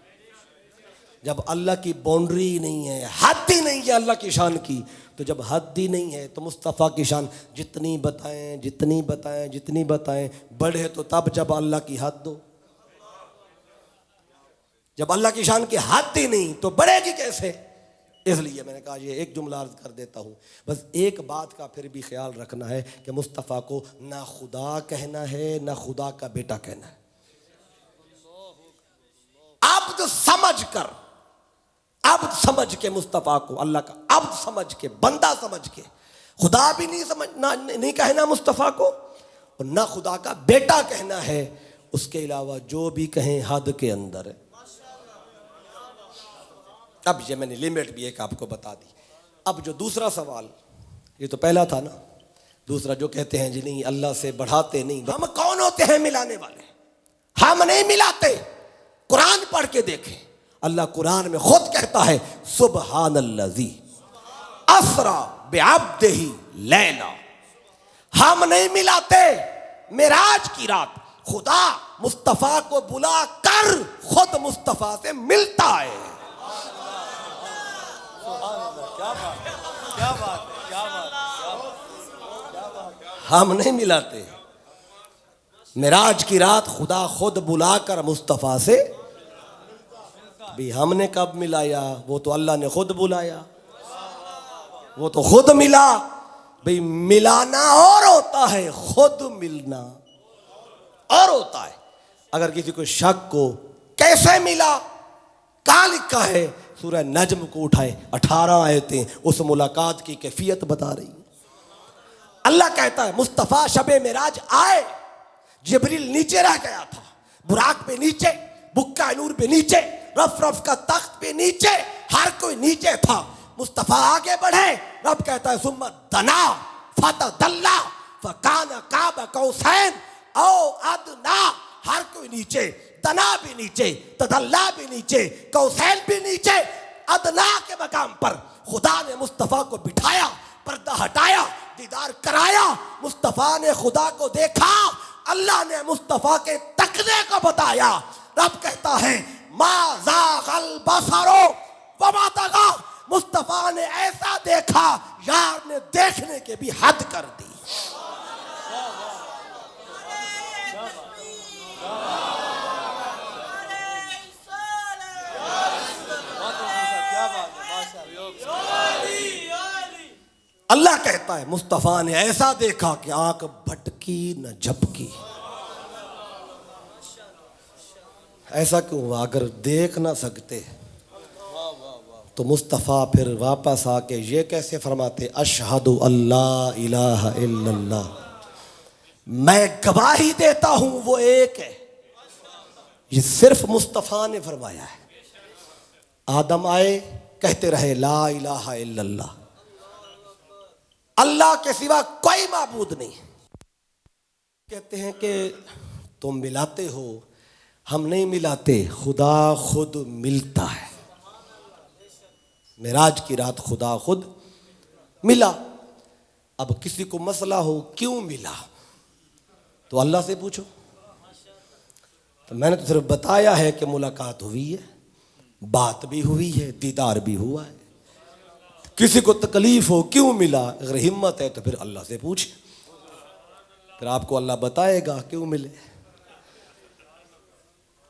जब अल्लाह की बाउंड्री ही नहीं है, हद ही नहीं है अल्लाह की शान की, तो जब हद ही नहीं है तो मुस्तफ़ा की शान जितनी बताएं जितनी बताएं जितनी बताएं बढ़े तो तब जब अल्लाह की हद हो। जब अल्लाह की शान की हद ही नहीं तो बढ़ेगी कैसे? इसलिए मैंने कहा ये एक जुमला अर्ज कर देता हूँ। बस एक बात का फिर भी ख्याल रखना है कि मुस्तफ़ा को ना खुदा कहना है ना खुदा का बेटा कहना है। अब्द समझ कर, अब्द समझ के मुस्तफ़ा को, अल्लाह का अब्द समझ के, बंदा समझ के, खुदा भी नहीं समझना, नहीं कहना मुस्तफ़ा को, और ना खुदा का बेटा कहना है। उसके अलावा जो भी कहें हद के अंदर है। अब ये मैंने लिमिट भी एक आपको बता दी। अब जो दूसरा सवाल, ये तो पहला था ना, दूसरा जो कहते हैं जी नहीं अल्लाह से बढ़ाते नहीं, हम कौन होते हैं मिलाने वाले? हम नहीं मिलाते। कुरान पढ़ के देखें, अल्लाह कुरान में खुद कहता है सुबहानल्लज़ी असरा बिअब्दिही लैला। हम नहीं मिलाते। मेराज की रात खुदा मुस्तफ़ा को बुला कर खुद मुस्तफ़ा से मिलता है। क्या बात है। हम नहीं मिलाते। मेराज की रात खुदा खुद बुलाकर मुस्तफ़ा से भी हमने कब मिलाया? वो तो अल्लाह ने खुद बुलाया, वो तो खुद मिला। भाई मिलाना और होता है, खुद मिलना और होता है। अगर किसी को शक को कैसे मिला, कहाँ लिखा है? सूरह नज्म को उठाए, 18 आयतें उस मुलाकात की कैफियत बता रही। अल्लाह कहता है मुस्तफ़ा शबे मेराज आए, जिब्रील नीचे रह गया था, बुराक पे नीचे, बुक्का नूर पे नीचे, रफ रफ का तख्त पे नीचे, हर कोई नीचे था। मुस्तफ़ा आगे बढ़े, रब कहता है सुम्मा दना फतदल्ला फकाना काब कौसैन औ अदना। हर कोई नीचे, दना भी नीचे, तदल्ला भी नीचे, कौसैन भी नीचे। अदना के मकाम पर खुदा ने मुस्तफ़ा को बिठाया, पर्दा हटाया, दीदार कराया। मुस्तफ़ा ने खुदा को देखा, अल्लाह ने मुस्तफ़ा के तकने को बताया। रब कहता है मा ज़ाग़ल बसरो वमा तग़ा। मुस्तफ़ा ने ऐसा देखा, यार ने देखने के भी हद कर दी। अल्लाह कहता है मुस्तफ़ा ने ऐसा देखा कि आंख भटकी न झपकी। ऐसा क्यों हुआ? अगर देख ना सकते तो मुस्तफ़ा फिर वापस आके ये कैसे फरमाते अशहदु अल्ला इलाहा इल्लल्लाह, मैं गवाही देता हूं वो एक है। ये सिर्फ मुस्तफ़ा ने फरमाया है। आदम आए कहते रहे ला इलाहा इल्लल्लाह, अल्लाह के सिवा कोई माबूद नहीं। कहते हैं कि तुम मिलाते हो, हम नहीं मिलाते, खुदा खुद मिलता है। मेराज की रात खुदा खुद मिला। अब किसी को मसला हो क्यों मिला तो अल्लाह से पूछो। तो मैंने तो सिर्फ बताया है कि मुलाकात हुई है, बात भी हुई है, दीदार भी हुआ है। किसी को तकलीफ हो क्यों मिला, अगर हिम्मत है तो फिर अल्लाह से पूछे, फिर आपको अल्लाह बताएगा क्यों मिले।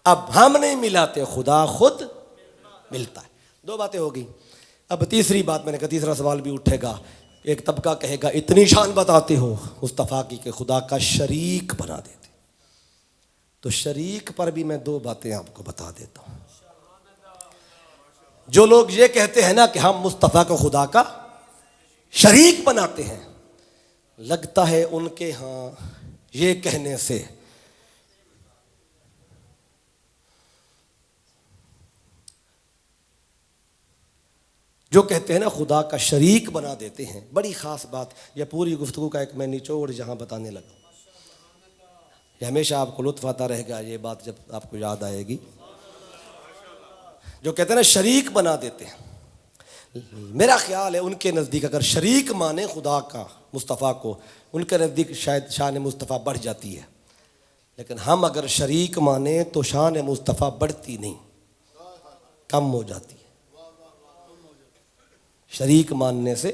अब हम नहीं मिलाते, खुदा खुद मिलता है। दो बातें हो गई। अब तीसरी बात, मैंने कहा तीसरा सवाल भी उठेगा। एक तबका कहेगा इतनी शान बताते हो मुस्तफ़ा की कि खुदा का शरीक बना देते। तो शरीक पर भी मैं दो बातें आपको बता देता हूं। जो लोग ये कहते हैं ना कि हम मुस्तफ़ा को खुदा का शरीक बनाते हैं, लगता है उनके यहाँ ये कहने से जो कहते हैं ना खुदा का शरीक बना देते हैं, बड़ी ख़ास बात। यह पूरी गुफ्तगू का एक मैं निचोड़ जहाँ बताने लगा, यह हमेशा आपको लुत्फ़ आता रहेगा ये बात जब आपको याद आएगी। जो कहते हैं ना शरीक बना देते हैं, मेरा ख्याल है उनके नज़दीक अगर शरीक माने खुदा का मुस्तफ़ा को, उनके नज़दीक शायद शान मुस्तफ़ा बढ़ जाती है। लेकिन हम अगर शरीक माने तो शान मुस्तफ़ा बढ़ती नहीं, कम हो जाती है। शरीक मानने से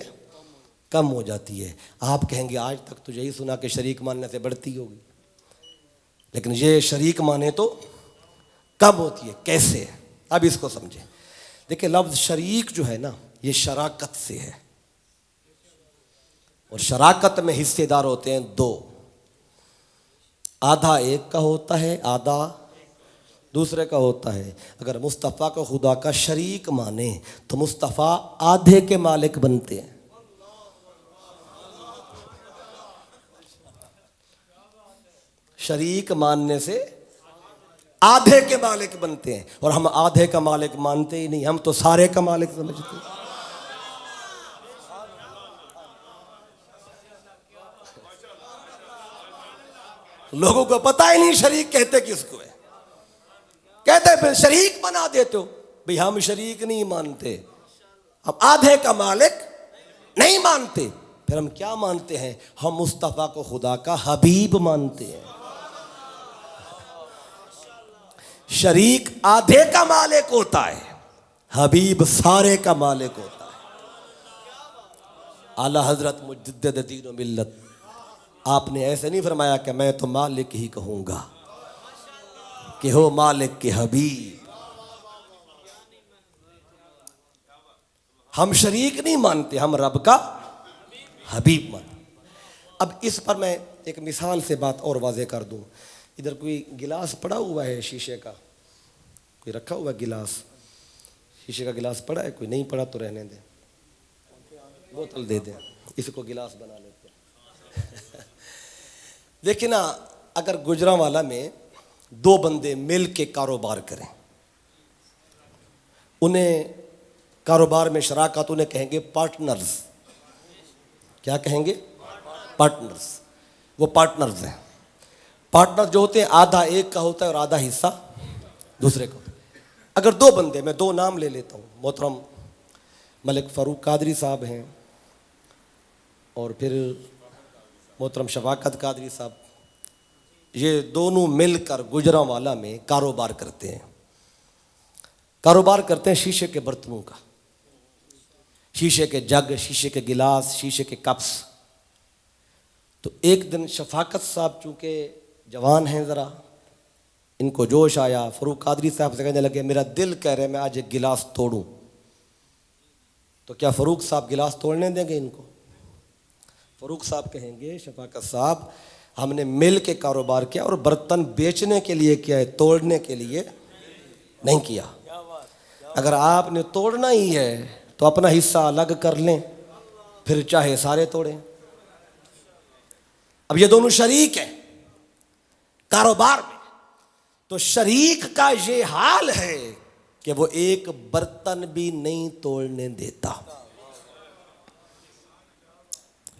कम हो जाती है। आप कहेंगे आज तक तो यही सुना कि शरीक मानने से बढ़ती होगी, लेकिन ये शरीक माने तो कम होती है। कैसे? अब इसको समझें। देखिए लफ्ज़ शरीक जो है ना, ये शराकत से है, और शराकत में हिस्सेदार होते हैं दो। आधा एक का होता है, आधा दूसरे का होता है। अगर मुस्तफ़ा को खुदा का शरीक माने तो मुस्तफ़ा आधे के मालिक बनते हैं। शरीक मानने से आधे के मालिक बनते हैं, और हम आधे का मालिक मानते ही नहीं, हम तो सारे का मालिक समझते हैं। लोगों को पता ही नहीं शरीक कहते किसको है। फिर शरीक बना देते हो। भाई हम शरीक नहीं मानते, हम आधे का मालिक नहीं मानते, फिर हम क्या मानते हैं? हम मुस्तफ़ा को खुदा का हबीब मानते हैं। शरीक आधे का मालिक होता है, हबीब सारे का मालिक होता है। आला हजरत मुजद्दिद दीन व मिल्लत, आपने ऐसे नहीं फरमाया कि मैं तो मालिक ही कहूंगा, कि हो मालिक के हबीब। हम शरीक नहीं मानते, हम रब का हबीब मानते। अब इस पर मैं एक मिसाल से बात और वाज़ेह कर दूं। इधर कोई गिलास पड़ा हुआ है शीशे का, कोई रखा हुआ गिलास, शीशे का गिलास पड़ा है? कोई नहीं पड़ा तो रहने दें, बोतल दे दें, इसको गिलास बना लेते हैं। देखिए ना, अगर गुजरांवाला में दो बंदे मिल के कारोबार करें, उन्हें कारोबार में शराकत, उन्हें कहेंगे पार्टनर्स। क्या कहेंगे? पार्टनर्स। वो पार्टनर्स हैं। पार्टनर जो होते हैं, आधा एक का होता है और आधा हिस्सा दूसरे का होता है। अगर दो बंदे, मैं दो नाम ले लेता हूँ, मोहतरम मलिक फ़ारूक कादरी साहब हैं और फिर मोहतरम शफाकत कादरी साहब, ये दोनों मिलकर गुजरांवाला में कारोबार करते हैं। कारोबार करते हैं शीशे के बर्तनों का, शीशे के जग, शीशे के गिलास, शीशे के कप्स। तो एक दिन शफाकत साहब चूँकि जवान हैं, ज़रा इनको जोश आया, फ़ारूक कादरी साहब से कहने लगे मेरा दिल कह रहा है मैं आज एक गिलास तोड़ूं। तो क्या फ़ारूक साहब गिलास तोड़ने देंगे इनको? फ़ारूक साहब कहेंगे शफाकत साहब हमने मिल के कारोबार किया और बर्तन बेचने के लिए किया है, तोड़ने के लिए नहीं किया। अगर आपने तोड़ना ही है तो अपना हिस्सा अलग कर लें, फिर चाहे सारे तोड़ें। अब ये दोनों शरीक हैं कारोबार में, तो शरीक का ये हाल है कि वो एक बर्तन भी नहीं तोड़ने देता।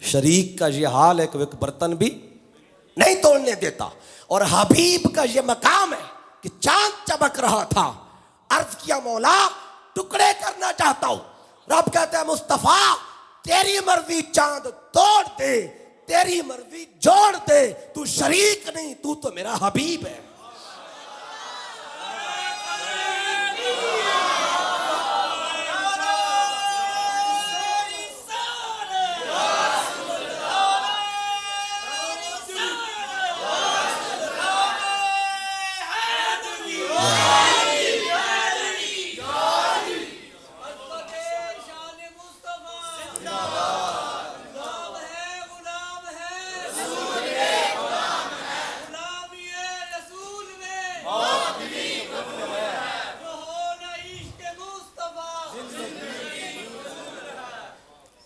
शरीक का ये हाल है कि वो एक बर्तन भी नहीं तोड़ने देता। और हबीब का ये मकाम है कि चांद चमक रहा था, अर्ज किया मौला टुकड़े करना चाहता हूं। रब कहते हैं मुस्तफा तेरी मर्जी चांद तोड़ दे, तेरी मर्जी जोड़ दे, तू शरीक नहीं, तू तो मेरा हबीब है।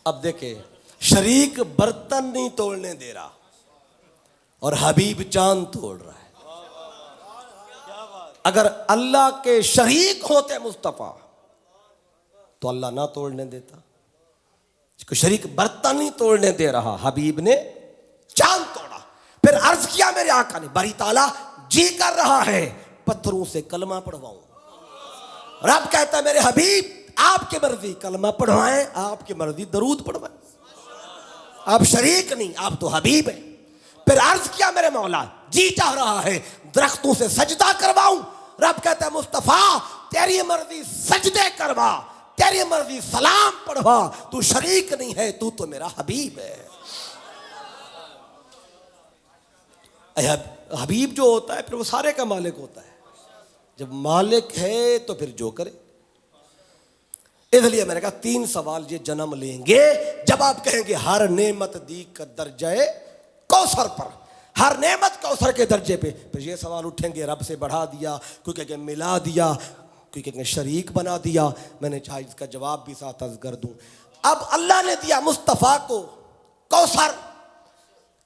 अब देखे, शरीक बर्तन नहीं तोड़ने दे रहा और हबीब चांद तोड़ रहा है। अगर अल्लाह के शरीक होते मुस्तफा तो अल्लाह ना तोड़ने देता। इसको शरीक बर्तन नहीं तोड़ने दे रहा, हबीब ने चांद तोड़ा। फिर अर्ज किया मेरे आका ने, बारी ताला जी कर रहा है पत्थरों से कलमा पढ़वाऊं। रब कहता है मेरे हबीब आपकी मर्जी कलमा पढ़वाएं, आपकी मर्जी दरूद पढ़वाएं। आप शरीक नहीं, आप तो हबीब हैं। फिर अर्ज किया मेरे मौला जी चाह रहा है दरख्तों से सजदा करवाऊं। रब कहता है मुस्तफा तेरी मर्जी सजदे करवा, तेरी मर्जी सलाम पढ़वा, तू शरीक नहीं है, तू तो मेरा हबीब है। हबीब जो होता है फिर वो सारे का मालिक होता है। जब मालिक है तो फिर जो करे। इसलिए मैंने कहा 3 सवाल ये जन्म लेंगे जब आप कहेंगे हर नेमत दी का दर्जे कौसर पर, हर नेमत कौसर के दर्जे पे। फिर ये सवाल उठेंगे रब से बढ़ा दिया, कोई कहेंगे मिला दिया, कोई कहेंगे शरीक बना दिया। मैंने चाहे इसका जवाब भी साथ अर्ज कर दूं। अब अल्लाह ने दिया मुस्तफ़ा को कौसर,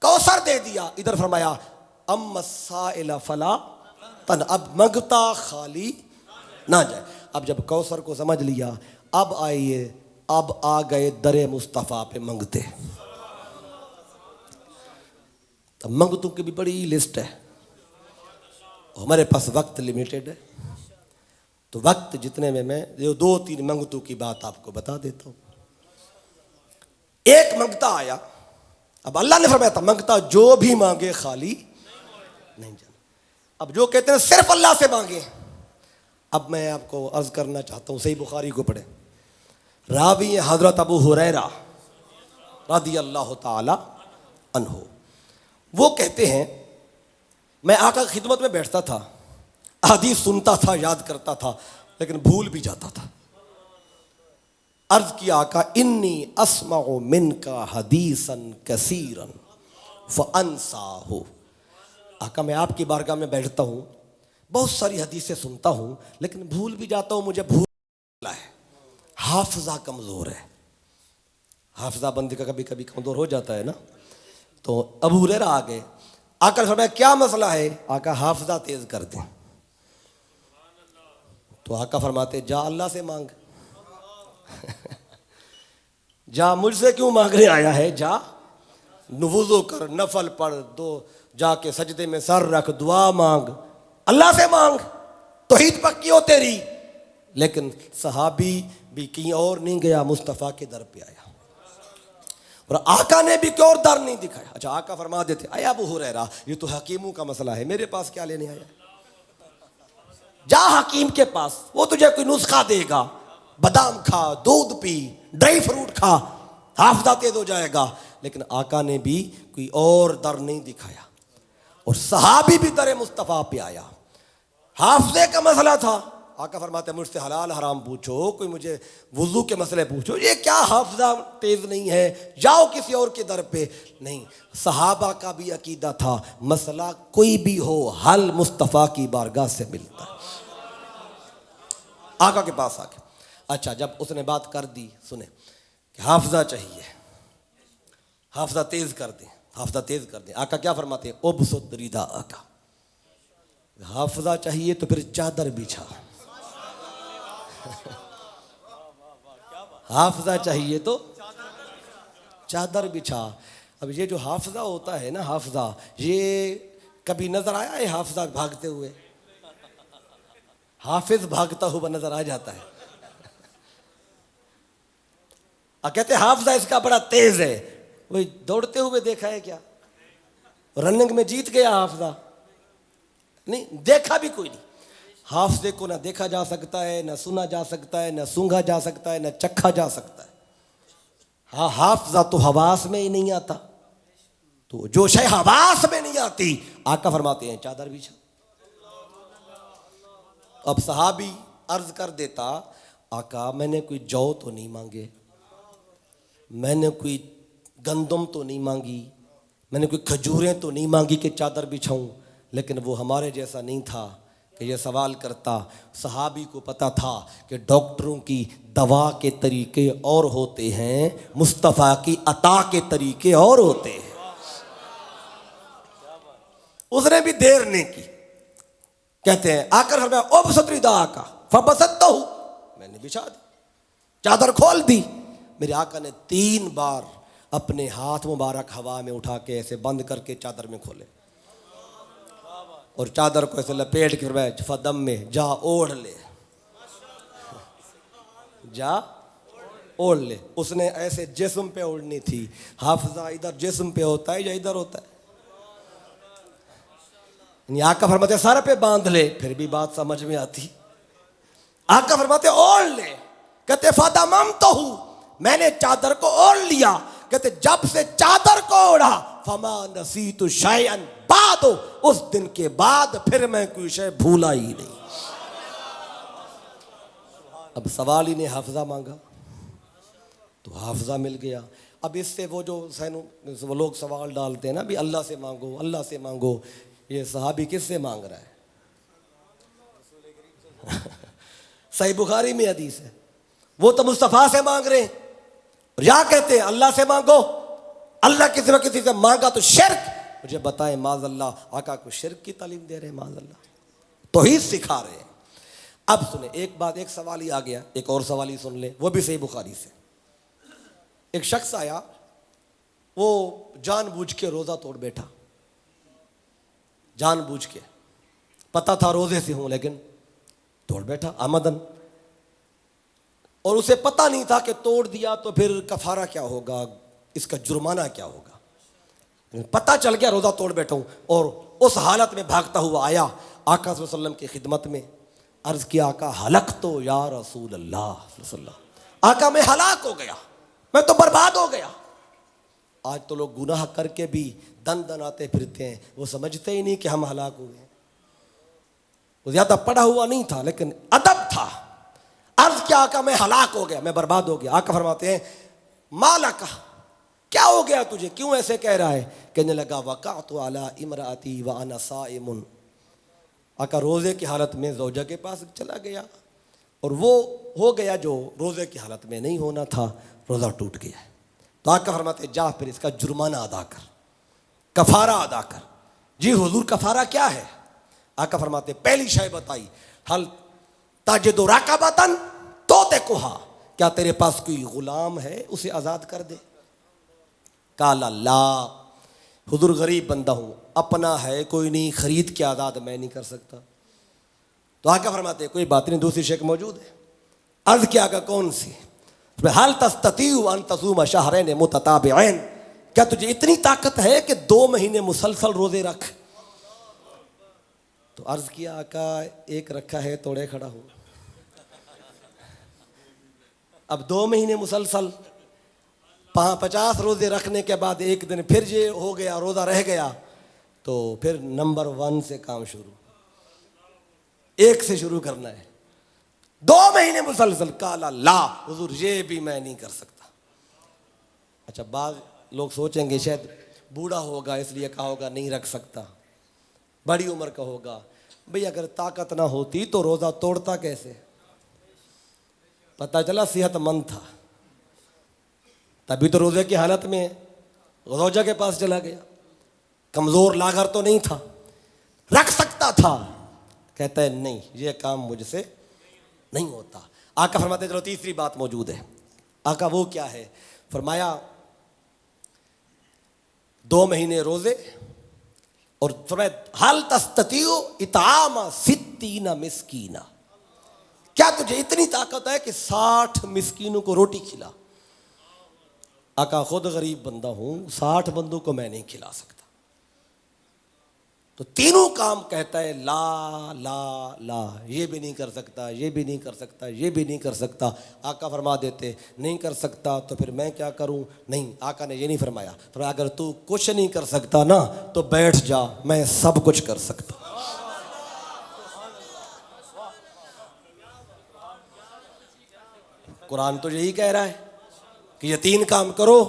कौसर दे दिया। इधर फरमाया अम्मसाइला फला तन, अब मंगता खाली ना जाए। अब जब कौसर को समझ लिया, अब आइए, अब आ गए दरे मुस्तफ़ा पे मंगते। तो मंगतों की भी बड़ी लिस्ट है, हमारे पास वक्त लिमिटेड है। तो वक्त जितने में मैं ये 2-3 मंगतों की बात आपको बता देता हूं। एक मंगता आया, अब अल्लाह ने फरमाया था मंगता जो भी मांगे खाली नहीं जाना। अब जो कहते हैं सिर्फ अल्लाह से मांगे, अब मैं आपको अर्ज करना चाहता हूं, सही बुखारी को पढ़े। रावी हजरत अबू हुरैरा रदी अल्लाह ताला अन्हु, वो कहते हैं मैं आका की खिदमत में बैठता था, हदीस सुनता था, याद करता था, लेकिन भूल भी जाता था। अर्ज किया आका इन्नी अस्माउ मिनका हदीसन कसीरन फअनसाहु। आका मैं आपकी बारगाह में बैठता हूँ, बहुत सारी हदीसें सुनता हूँ, लेकिन भूल भी जाता हूँ, मुझे भूल है, हाफजा कमज़ोर है। हाफजा बंदे का कभी कभी कमज़ोर हो जाता है ना। तो अबू हुरैरा आ गए, आकर फरमाया क्या मसला है? आका हाफजा तेज कर दें। तो आका फरमाते जा अल्लाह से मांग। जा मुझसे क्यों मांगने आया है? जा वुज़ू कर, नफल पढ़, दो जाके सजदे में सर रख, दुआ मांग, अल्लाह से मांग, तौहीद पक्की हो तेरी। लेकिन सहाबी भी कहीं और नहीं गया, मुस्तफ़ा के दर पे आया, और आका ने भी क्यों और दर नहीं दिखाया। अच्छा, आका फरमा देते आया अबू हुरैरा ये तो हकीमों का मसला है, मेरे पास क्या लेने आया? जा हकीम के पास, वो तुझे कोई नुस्खा देगा, बादाम खा, दूध पी, ड्राई फ्रूट खा, हाफजा तेज हो जाएगा। लेकिन आका ने भी कोई और दर नहीं दिखाया, और सहाबी भी दर मुस्तफ़ा पे आया। हाफजे का मसला था, आका फरमाते मुझसे हलाल हराम पूछो, कोई मुझे वुजू के मसले पूछो, ये क्या हाफजा तेज नहीं है, जाओ किसी और के दर पे। नहीं, सहाबा का भी अकीदा था मसला कोई भी हो हल मुस्तफ़ा की बारगाह से मिलता है। आका के पास आके, अच्छा जब उसने बात कर दी, सुने कि हाफजा चाहिए, हाफजा तेज कर दे, हाफजा तेज कर दे। आका क्या फरमाते हैं? उबसुत रिदा आका, हाफजा चाहिए तो फिर चादर बिछा। हाफजा चाहिए तो चादर बिछा। अब ये जो हाफजा होता है ना, हाफजा, ये कभी नजर आया है हाफजा भागते हुए? हाफिज भागता हुआ नजर आ जाता है। कहते हाफजा इसका बड़ा तेज है, वही दौड़ते हुए देखा है क्या? रनिंग में जीत गया हाफजा? नहीं, देखा भी कोई नहीं। हाफजे को ना देखा जा सकता है, ना सुना जा सकता है, ना सूंघा जा सकता है, ना चखा जा सकता है। हाँ, हाफजा तो हवास में ही नहीं आता, तो जो शय हवास में नहीं आती, आका फरमाते हैं चादर बिछा। अब सहाबी अर्ज कर देता, आका मैंने कोई जौ तो नहीं मांगे, मैंने कोई गंदम तो नहीं मांगी, मैंने कोई खजूरें तो नहीं मांगी कि चादर बिछाऊं। लेकिन वो हमारे जैसा नहीं था कि ये सवाल करता। सहाबी को पता था कि डॉक्टरों की दवा के तरीके और होते हैं, मुस्तफ़ा की अता के तरीके और होते हैं। उसने भी देर नहीं की, कहते हैं आकर हमें अब सतरी दा का फबसत्ता हूं, मैंने बिछा दी, चादर खोल दी। मेरे आका ने 3 बार अपने हाथ मुबारक हवा में उठा के ऐसे बंद करके चादर में खोले, और चादर को ऐसे लपेट के फिर फदम में जा ओढ़ ले, जा ओढ़ ले। उसने ऐसे जिस्म पे ओढ़नी थी। हाफजा इधर जिस्म पे होता है या इधर होता है? आका फरमाते सर पे बांध ले, फिर भी बात समझ में आती। आका फरमाते ओढ़ ले, कहते फदमम तो हूं, मैंने चादर को ओढ़ लिया। कहते जब से चादर को ओढ़ा, फमा नसीतु शैअन बाद, उस दिन के बाद फिर मैं कोई शय भूला ही नहीं। अब सवाल ही ने हाफजा मांगा तो हाफजा मिल गया। अब इससे वो जो वो लोग सवाल डालते हैं ना, भी अल्लाह से मांगो, अल्लाह से मांगो, ये सहाबी किससे मांग रहा है? सही बुखारी में हदीस है, वो तो मुस्तफ़ा से मांग रहे हैं, और या कहते हैं अल्लाह से मांगो। अल्लाह किसी वक्त किसी से मांगा तो शिर्क। मुझे बताएं, माज़अल्लाह आका को शिर्क की तालीम दे रहे हैं, माज़अल्लाह तौहीद सिखा रहे हैं। अब सुने एक बात, एक सवाल ही आ गया, एक और सवाल ही सुन ले, वो भी सही बुखारी से। एक शख्स आया, वो जानबूझ के रोज़ा तोड़ बैठा, जानबूझ के, पता था रोज़े से हूँ, लेकिन तोड़ बैठा आमदन। और उसे पता नहीं था कि तोड़ दिया तो फिर कफारा क्या होगा, इसका जुर्माना क्या होगा। पता चल गया रोज़ा तोड़ बैठा हूँ, और उस हालत में भागता हुआ आया आका सल्लल्लाहु अलैहि वसल्लम की खिदमत में। अर्ज़ किया, आका हलक तो या रसूल अल्लाह, आका मैं हलाक हो गया, मैं तो बर्बाद हो गया। आज तो लोग गुनाह करके भी दन दन आते फिरते हैं, वो समझते ही नहीं कि हम हलाक हुए हैं। वो ज़्यादा पढ़ा हुआ नहीं था लेकिन अदब था। अर्ज़ क्या, आका मैं हलाक हो गया, मैं बर्बाद हो गया। आका फरमाते हैं, मालका, क्या हो गया तुझे, क्यों ऐसे कह रहा है। कहने लगा, वक़अतु अला इमराती व अना साइमुन। आका रोज़े की हालत में ज़ौजा के पास चला गया, और वो हो गया जो रोज़े की हालत में नहीं होना था, रोज़ा टूट गया। तो आका फरमाते, जा फिर इसका जुर्माना अदा कर, कफ़ारा अदा कर। जी हुजूर, कफ़ारा क्या है। आका फरमाते, पहली शय बताई, हल ताजिदु राक़बतन तुतिकुहा, क्या तेरे पास कोई गुलाम है, उसे आज़ाद कर दे। काला ला, हुजूर गरीब बंदा हूँ, अपना है कोई नहीं, खरीद के आज़ाद मैं नहीं कर सकता। तो आका फरमाते, कोई बात नहीं, दूसरी शेख मौजूद है। अर्ज़ क्या, आका कौन सी। हल तस्ततीउ अन तसूम शहरैन मुतताबिऐन, क्या तुझे इतनी ताकत है कि 2 महीने मुसलसल रोजे रख। तो अर्ज़ किया, आका एक रखा है, तोड़े खड़ा हूँ। अब 2 महीने मुसलसल 50 रोजे रखने के बाद एक दिन फिर ये हो गया, रोजा रह गया, तो फिर नंबर 1 से काम शुरू, 1 से शुरू करना है। 2 महीने मुसलसल, काला ला, हुजूर ये भी मैं नहीं कर सकता। अच्छा, बाज़ लोग सोचेंगे शायद बूढ़ा होगा इसलिए कहा होगा नहीं रख सकता, बड़ी उम्र का होगा। भाई अगर ताकत ना होती तो रोज़ा तोड़ता कैसे। पता चला सेहतमंद था, तभी तो रोज़े की हालत में रोजा के पास चला गया। कमज़ोर लागर तो नहीं था, रख सकता था। कहता है नहीं, ये काम मुझसे नहीं होता। आका फरमाते, चलो तीसरी बात मौजूद है। आका वो क्या है। फरमाया 2 महीने रोजे, और हल तस्ततीउ इतामा सित्तीना मिस्कीना, क्या तुझे इतनी ताकत है कि 60 मिस्कीनों को रोटी खिला। आका खुद गरीब बंदा हूं, 60 बंदों को मैं नहीं खिला सकता। तो तीनों काम कहता है, ला ला ला, ये भी नहीं कर सकता, ये भी नहीं कर सकता, ये भी नहीं कर सकता। आका फरमा देते, नहीं कर सकता तो फिर मैं क्या करूं। नहीं, आका ने ये नहीं फरमाया, तो अगर तू कुछ नहीं कर सकता ना तो बैठ जा, मैं सब कुछ कर सकता। कुरान तो यही कह रहा है कि ये 3 काम करो।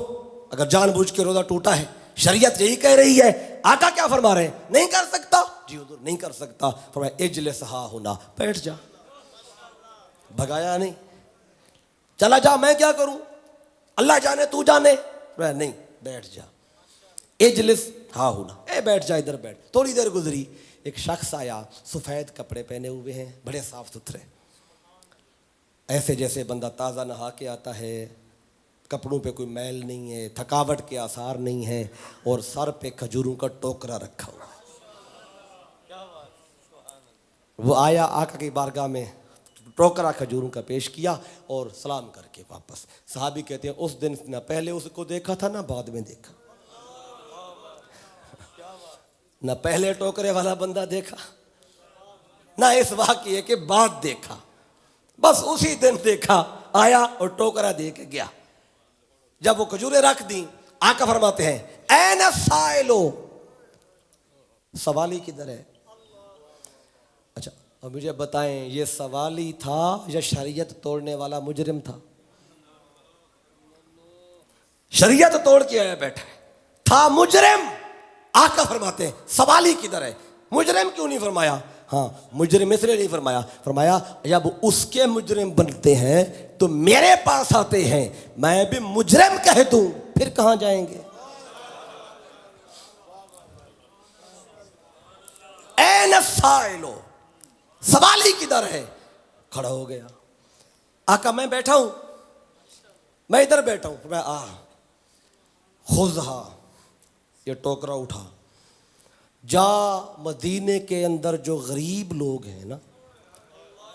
अगर जानबूझ के रोजा टूटा है, शरीयत यही कह रही है। आका क्या फरमा रहे हैं, नहीं कर सकता। जी हुजूर नहीं कर सकता। फरमाया इजलिस हा हुना, बैठ जा। भगाया नहीं, चला जा, मैं क्या करूं, अल्लाह जाने तू जाने। नहीं, बैठ जा, इजलिस हा हुना, ए बैठ जा, इधर बैठ। थोड़ी देर गुजरी, एक शख्स आया, सफ़ेद कपड़े पहने हुए हैं, बड़े साफ सुथरे, ऐसे जैसे बंदा ताज़ा नहा के आता है, कपड़ों पे कोई मैल नहीं है, थकावट के आसार नहीं है, और सर पे खजूरों का टोकरा रखा हुआ है। वो आया, आका की बारगाह में टोकरा खजूरों का पेश किया और सलाम करके वापस। सहाबी कहते हैं, उस दिन ना पहले उसको देखा था ना बाद में देखा, ना पहले टोकरे वाला बंदा देखा, ना इस वाक़ये के बाद देखा, बस उसी दिन देखा, आया और टोकरा दे के गया। जब वो खजूरें रख दी, आका फरमाते हैं, ऐन साइलो, सवाली किधर है। अच्छा, अब मुझे बताएं, ये सवाली था या शरीयत तोड़ने वाला मुजरिम था। शरीयत तोड़ के आया बैठा है, था मुजरिम। आका फरमाते हैं, सवाली किधर है, मुजरिम क्यों नहीं फरमाया। हाँ, मुजरिम इसलिए नहीं फरमाया, फरमाया जब उसके मुजरिम बनते हैं तो मेरे पास आते हैं, मैं भी मुजरिम कह दूं, फिर कहां जाएंगे। ऐन साइलो, सवाली किधर है। खड़ा हो गया, आका मैं बैठा हूं, मैं इधर बैठा हूं। मैं खुज़हा, ये टोकरा उठा, जा मदीने के अंदर जो गरीब लोग हैं ना,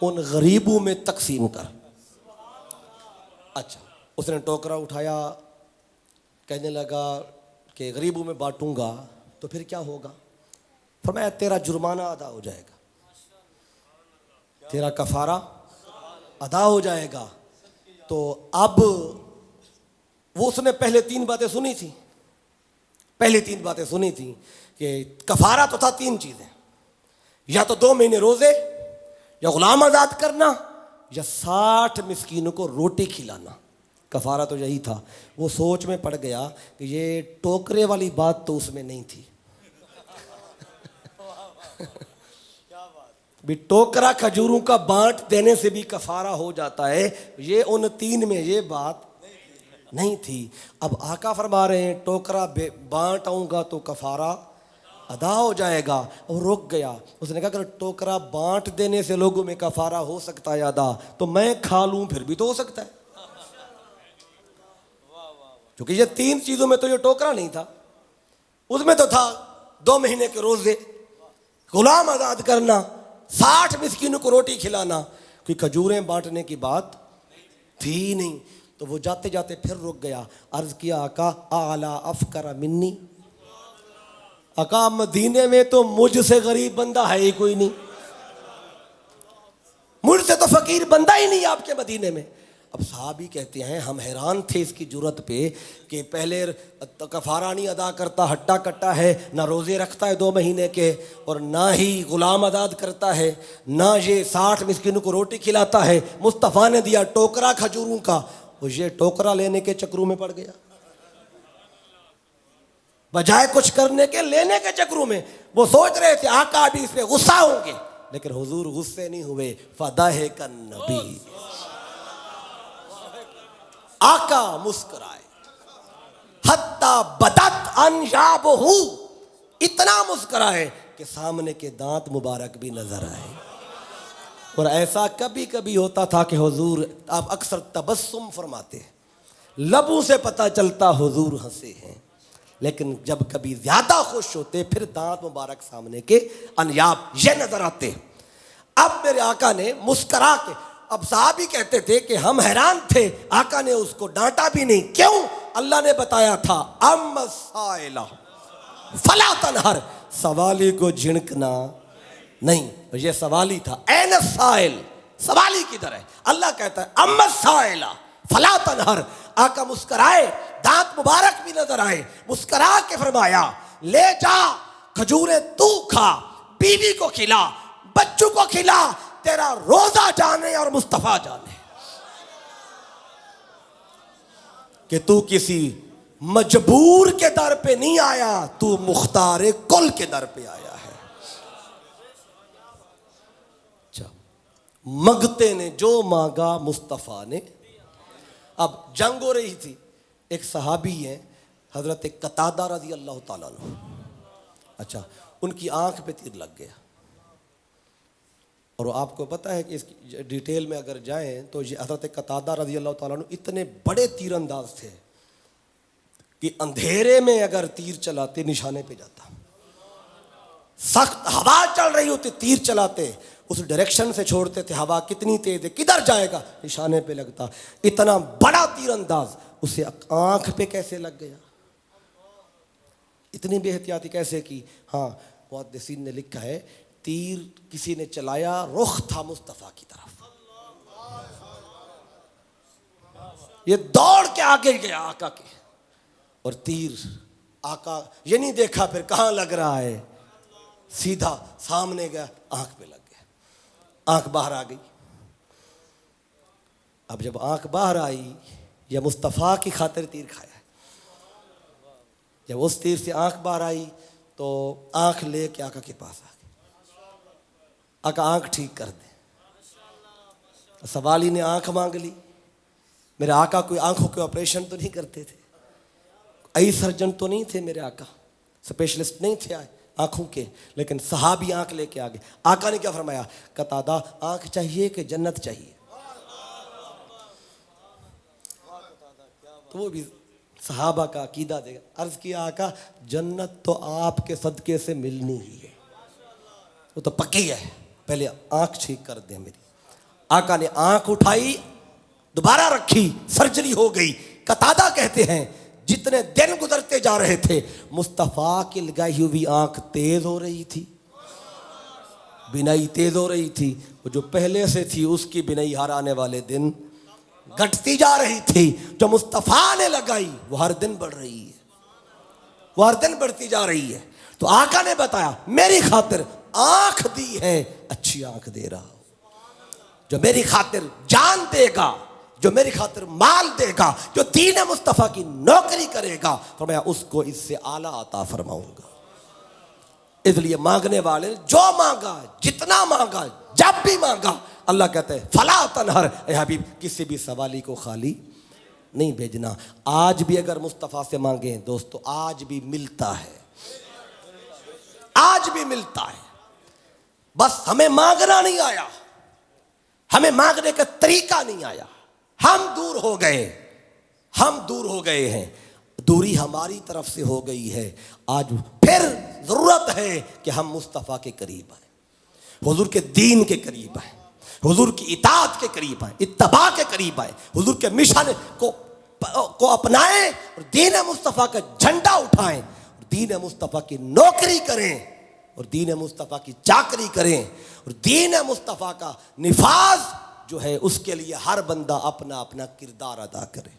उन गरीबों में तकसीम कर। अच्छा, उसने टोकरा उठाया, कहने लगा कि गरीबों में बांटूंगा तो फिर क्या होगा? फरमाया तेरा जुर्माना अदा हो जाएगा, तेरा कफारा अदा हो जाएगा। तो अब वो उसने पहले 3 बातें सुनी थी, पहली 3 बातें सुनी थी कि कफारा तो था 3 चीजें, या तो 2 महीने रोजे, या गुलाम आजाद करना, या 60 मिस्कीनों को रोटी खिलाना। कफारा तो यही था। वो सोच में पड़ गया कि ये टोकरे वाली बात तो उसमें नहीं थी। भी टोकरा खजूरों का बांट देने से भी कफारा हो जाता है, ये उन 3 में ये बात नहीं थी। अब आका फरमा रहे हैं टोकरा बांट आऊंगा तो कफारा अदा हो जाएगा। और रुक गया। उसने कहा अगर टोकरा बांट देने से लोगों में कफारा हो सकता है अदा, तो मैं खा लूं फिर भी तो हो सकता है। क्योंकि ये 3 चीजों में तो ये टोकरा नहीं था, उसमें तो था 2 महीने के रोजे, गुलाम आजाद करना, 60 मिस्कीनों को रोटी खिलाना। कोई खजूरें बांटने की बात थी नहीं। तो वो जाते जाते फिर रुक गया। अर्ज किया आका आला अफकर मिन्नी, आका मदीने में तो मुझसे गरीब बंदा है ही कोई नहीं, मुझसे तो फकीर बंदा ही नहीं आपके मदीने में। अब साहबी कहते हैं हम हैरान थे इसकी जुर्रत पे कि पहले कफारा नहीं अदा करता, हट्टा कट्टा है, ना रोज़े रखता है 2 महीने के, और ना ही गुलाम आज़ाद करता है, ना ये 60 मिस्किनों को रोटी खिलाता है। मुस्तफ़ा ने दिया टोकरा खजूरों का, वो ये टोकरा लेने के चक्रों में पड़ गया, बजाय कुछ करने के लेने के चक्रों में। वो सोच रहे थे आका भी इस पे गुस्सा होंगे, लेकिन हुजूर गुस्से नहीं हुए। फदाहे का नबी, आका मुस्कुराए, हत्ता बदत अनयाबहू, इतना मुस्कुराए कि सामने के दांत मुबारक भी नजर आए। और ऐसा कभी कभी होता था कि हुजूर, आप अक्सर तबस्सुम फरमाते हैं, लबों से पता चलता हुजूर हंसे हैं, लेकिन जब कभी ज्यादा खुश होते फिर दांत मुबारक सामने के अनयाब ये नजर आते। अब मेरे आका ने मुस्कुरा के, अब साहबी कहते थे कि हम हैरान थे, आका ने उसको डांटा भी नहीं। क्यों? अल्लाह ने बताया था अम्मा साइला फला तनहर, सवाली को झिड़कना नहीं। ये सवाली था, ऐन साइल, सवाली किधर है? अल्लाह कहता है अम्मा साइला फला तनहर। आका मुस्कुराए, दांत मुबारक भी नजर आए, मुस्कुरा के फरमाया ले जा खजूरें तू खा, बीवी को खिला, बच्चों को खिला, तेरा रोजा जाने और मुस्तफा जाने कि तू किसी मजबूर के दर पे नहीं आया, तू मुख्तार कुल के दर पे आया है। मगते ने जो मांगा मुस्तफा ने। अब जंग हो रही थी, एक सहाबी है हजरत कतादा रजी अल्लाह ताला अन्हु, अच्छा उनकी आंख पे तीर लग गया। और आपको पता है कि इसकी डिटेल में अगर जाएं तो ये हजरत कतादा रजी अल्लाह ताला अन्हु इतने बड़े तीरंदाज थे कि अंधेरे में अगर तीर चलाते निशाने पे जाता, सख्त हवा चल रही होती तीर चलाते, उस डायरेक्शन से छोड़ते थे, हवा कितनी तेज है किधर जाएगा निशाने पे लगता। इतना बड़ा तीरंदाज, उसे आंख पे कैसे लग गया? इतनी बेहतियाती कैसे की? हाँ, मुहद्दिसीन ने लिखा है तीर किसी ने चलाया, रुख था मुस्तफा की तरफ, ये दौड़ के आगे गया आका के, और तीर आका ये नहीं देखा फिर कहां लग रहा है, सीधा सामने गया, आंख पे लग गया, आंख बाहर आ गई। अब जब आंख बाहर आई, यह मुस्तफ़ा की खातिर तीर खाया है, जब उस तीर से आंख बाहर आई तो आंख ले के आका के पास आ गई, आका आंख ठीक कर दे। सवाली ने आंख मांग ली। मेरे आका कोई आंखों के ऑपरेशन तो नहीं करते थे, आई सर्जन तो नहीं थे मेरे आका, स्पेशलिस्ट नहीं थे आंखों के, लेकिन सहाबी आंख लेके आ गए। आका ने क्या फरमाया? कतादा आंख चाहिए कि जन्नत चाहिए? तो वो भी सहाबा का अकीदा देगा। अर्ज किया आका जन्नत तो आपके सदके से मिलनी ही है, वो तो पक्की है, पहले आंख ठीक कर दे मेरी। आका ने आंख उठाई, दोबारा रखी, सर्जरी हो गई। कतादा कहते हैं जितने दिन गुजरते जा रहे थे मुस्तफ़ा की लगाई हुई आंख तेज हो रही थी, बिनाई तेज हो रही थी। वो जो पहले से थी उसकी बिनाई हर आने वाले दिन घटती जा रही थी। जो मुस्तफ़ा ने लगाई वो हर दिन बढ़ रही है, वो हर दिन बढ़ती जा रही है। तो आका ने बताया मेरी खातिर आंख दी है, अच्छी आंख दे रहा हूं। जो मेरी खातिर जान देगा, जो मेरी खातिर माल देगा, जो दीन मुस्तफ़ा की नौकरी करेगा, फरमाया उसको इससे आला अता फरमाऊंगा। इसलिए मांगने वाले जो मांगा, जितना मांगा, जब भी मांगा, अल्लाह कहते हैं फला तनहर, ए हबीब किसी भी सवाली को खाली नहीं भेजना। आज भी अगर मुस्तफ़ा से मांगे दोस्तों, आज भी मिलता है, आज भी मिलता है। बस हमें मांगना नहीं आया, हमें मांगने का तरीका नहीं आया। हम दूर हो गए, हम दूर हो गए हैं, दूरी हमारी तरफ से हो गई है। आज फिर जरूरत है कि हम मुस्तफ़ा के करीब आए, हुजूर के दीन के करीब आए, हुजूर की इताअत के करीब आए, इत्तबा के करीब आए, हुजूर के मिशन को अपनाएं और दीन मुस्तफ़ा का झंडा उठाएं, दीन मुस्तफ़ा की नौकरी करें और दीन मुस्तफ़ा की चाकरी करें और दीन मुस्तफ़ा का निफाज जो है उसके लिए हर बंदा अपना अपना किरदार अदा करे।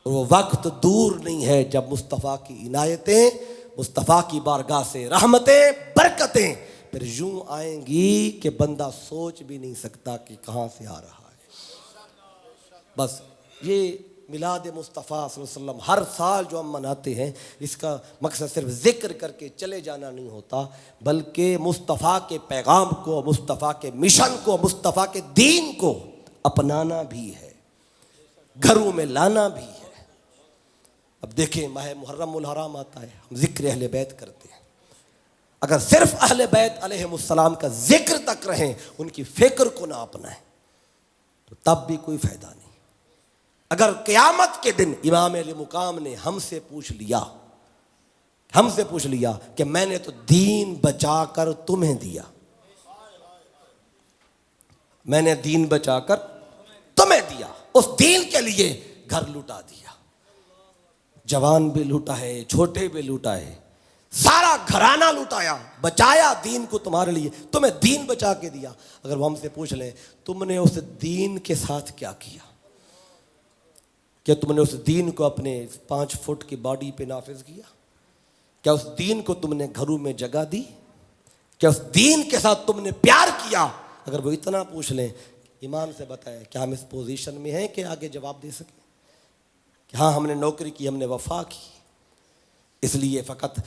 और वो वक्त दूर नहीं है जब मुस्तफ़ा की इनायतें, मुस्तफ़ा की बारगाह से रहमतें, बरकतें फिर यूं आएंगी कि बंदा सोच भी नहीं सकता कि कहाँ से आ रहा है। बस ये मिलाद मुस्तफ़ा सल्लल्लाहु अलैहि वसल्लम हर साल जो हम मनाते हैं, इसका मकसद सिर्फ जिक्र करके चले जाना नहीं होता, बल्कि मुस्तफ़ा के पैगाम को, मुस्तफ़ा के मिशन को, मुस्तफ़ा के दीन को अपनाना भी है, घरों में लाना भी है। अब देखें माह मुहर्रमुल हराम आता है, हम जिक्र अहले बैत करते हैं। अगर सिर्फ अहले बैत अलैहिमुस्सलाम का जिक्र तक रहें, उनकी फिक्र को ना अपनाएं, तो तब भी कोई फायदा नहीं। अगर क़यामत के दिन इमाम अली मुकाम ने हमसे पूछ लिया कि मैंने तो दीन बचाकर तुम्हें दिया, मैंने दीन बचाकर तुम्हें दिया, उस दीन के लिए घर लुटा दिया, जवान भी लूटा है, छोटे भी लूटा है, सारा घराना लुटाया, बचाया दीन को तुम्हारे लिए, तुम्हें दीन बचा के दिया। अगर वो हमसे पूछ लें तुमने उस दीन के साथ क्या किया, क्या तुमने उस दीन को अपने 5 फुट की बॉडी पे नाफिज किया, क्या उस दीन को तुमने घरों में जगह दी, क्या उस दीन के साथ तुमने प्यार किया, अगर वो इतना पूछ लें, ईमान से बताएं क्या हम इस पोजीशन में हैं कि आगे जवाब दे सकें कि हाँ हमने नौकरी की, हमने वफा की। इसलिए फ़कत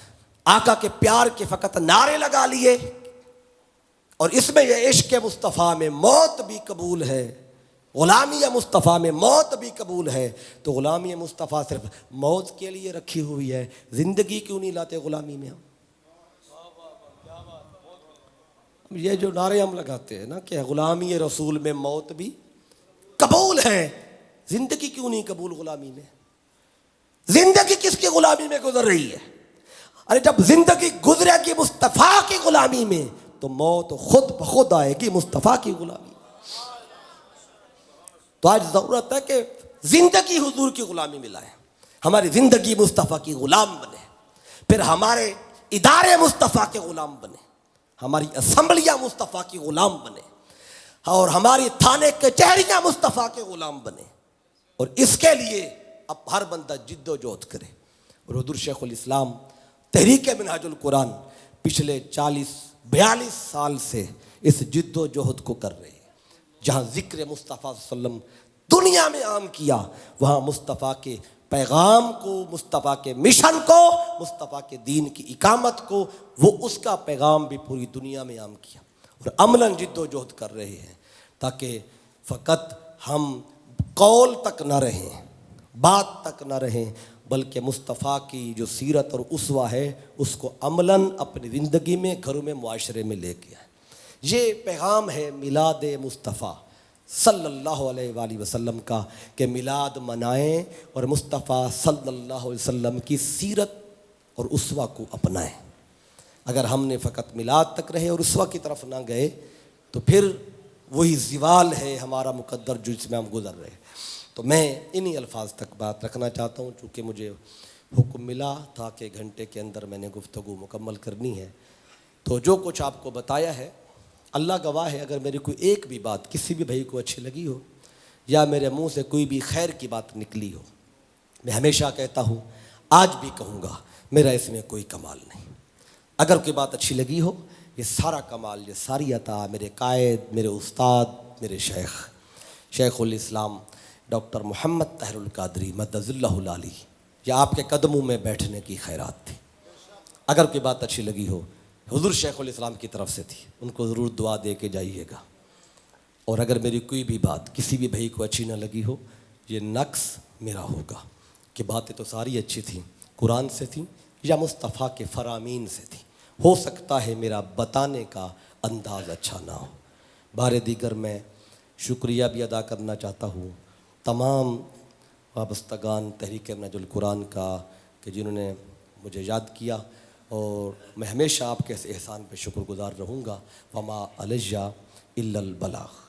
आका के प्यार के फ़कत नारे लगा लिए और इसमें यह इश्क़ मुस्तफ़ा में मौत भी कबूल है, ग़ुलामी मुस्तफ़ा में मौत भी कबूल है। तो ग़ुलामी मुस्तफ़ा सिर्फ मौत के लिए रखी हुई है, ज़िंदगी क्यों नहीं लाते ग़ुलामी में हम? ये जो नारे हम लगाते हैं ना कि ग़ुलामी रसूल में मौत भी कबूल है, ज़िंदगी क्यों नहीं कबूल ग़ुलामी में? ज़िंदगी किसकी ग़ुलामी में गुजर रही है? अरे जब ज़िंदगी गुजरेगी मुस्तफ़ा की ग़ुलामी में तो मौत खुद ब खुद आएगी मुस्तफ़ा की ग़ुलामी। तो आज ज़रूरत है कि ज़िंदगी हुजूर की ग़ुलामी में लाएं, हमारी ज़िंदगी मुस्तफ़ा की ग़ुलाम बने, फिर हमारे इदारे मुस्तफ़ा के ग़ुलाम बने, हमारी असम्बलियाँ मुस्तफ़ा की ग़ुलाम बने और हमारी थाने कचहरियाँ मुस्तफ़ा के ग़ुलाम बने। और इसके लिए अब हर बंदा जिद्दोजहद करे। और हुज़ूर शेखुल इस्लाम तहरीक मिनहाजुल कुरान पिछले 40-42 साल से इस जिद्दोजहद को कर रहे हैं। जहाँ ज़िक्र मुस्तफ़ा सल्लम दुनिया में आम किया, वहाँ मुस्तफ़ा के पैगाम को, मुस्तफ़ा के मिशन को, मुस्तफ़ा के दीन की इकामत को, वो उसका पैगाम भी पूरी दुनिया में आम किया और अमलन जिद्दोजहद कर रहे हैं, ताकि फ़कत हम कौल तक न रहें, बात तक न रहें, बल्कि मुस्तफ़ा की जो सीरत और उसवा है उसको अमलन अपनी ज़िंदगी में, घरों में, मुआशरे में लेके आए। ये पैगाम है मिलाद मुस्तफ़ा सल्लल्लाहु अलैहि वसल्लम का कि मिलाद मनाएं और मुस्तफ़ा सल्लल्लाहु अलैहि वसल्लम की सीरत और उसवा को अपनाएं। अगर हमने फ़कत मिलाद तक रहे और उसवा की तरफ ना गए तो फिर वही ज़िवाल है हमारा मुकद्दर जिसमें हम गुज़र रहे हैं। तो मैं इन्हीं अल्फाज तक बात रखना चाहता हूँ, चूँकि मुझे हुक्म मिला था कि घंटे के अंदर मैंने गुफ्तगू मुकम्मल करनी है। तो जो कुछ आपको बताया है, अल्लाह गवाह है, अगर मेरी कोई एक भी बात किसी भी भाई को अच्छी लगी हो या मेरे मुंह से कोई भी खैर की बात निकली हो, मैं हमेशा कहता हूँ, आज भी कहूँगा, मेरा इसमें कोई कमाल नहीं। अगर कोई बात अच्छी लगी हो, ये सारा कमाल, ये सारी अता मेरे कायद, मेरे उस्ताद, मेरे शेखुल इस्लाम डॉक्टर मोहम्मद ताहिरुल कादरी मद्दज़िल्लहुल आली या आपके कदमों में बैठने की खैरात थी। अगर कोई बात अच्छी लगी हो, हुज़ूर शेखुल इस्लाम की तरफ से थी, उनको ज़रूर दुआ दे के जाइएगा। और अगर मेरी कोई भी बात किसी भी भाई को अच्छी ना लगी हो, ये नक्स मेरा होगा कि बातें तो सारी अच्छी थी, कुरान से थी या मुस्तफ़ा के फ़रामीन से थी। हो सकता है मेरा बताने का अंदाज़ अच्छा ना हो। बारे दीगर मैं शुक्रिया भी अदा करना चाहता हूँ तमाम वाबस्तगान तहरीक नजुल कुरान का कि जिन्होंने मुझे याद किया, और मैं हमेशा आपके इस एहसान पे शुक्रगुज़ार रहूँगा। वमा अलैया इल्लल बलाग।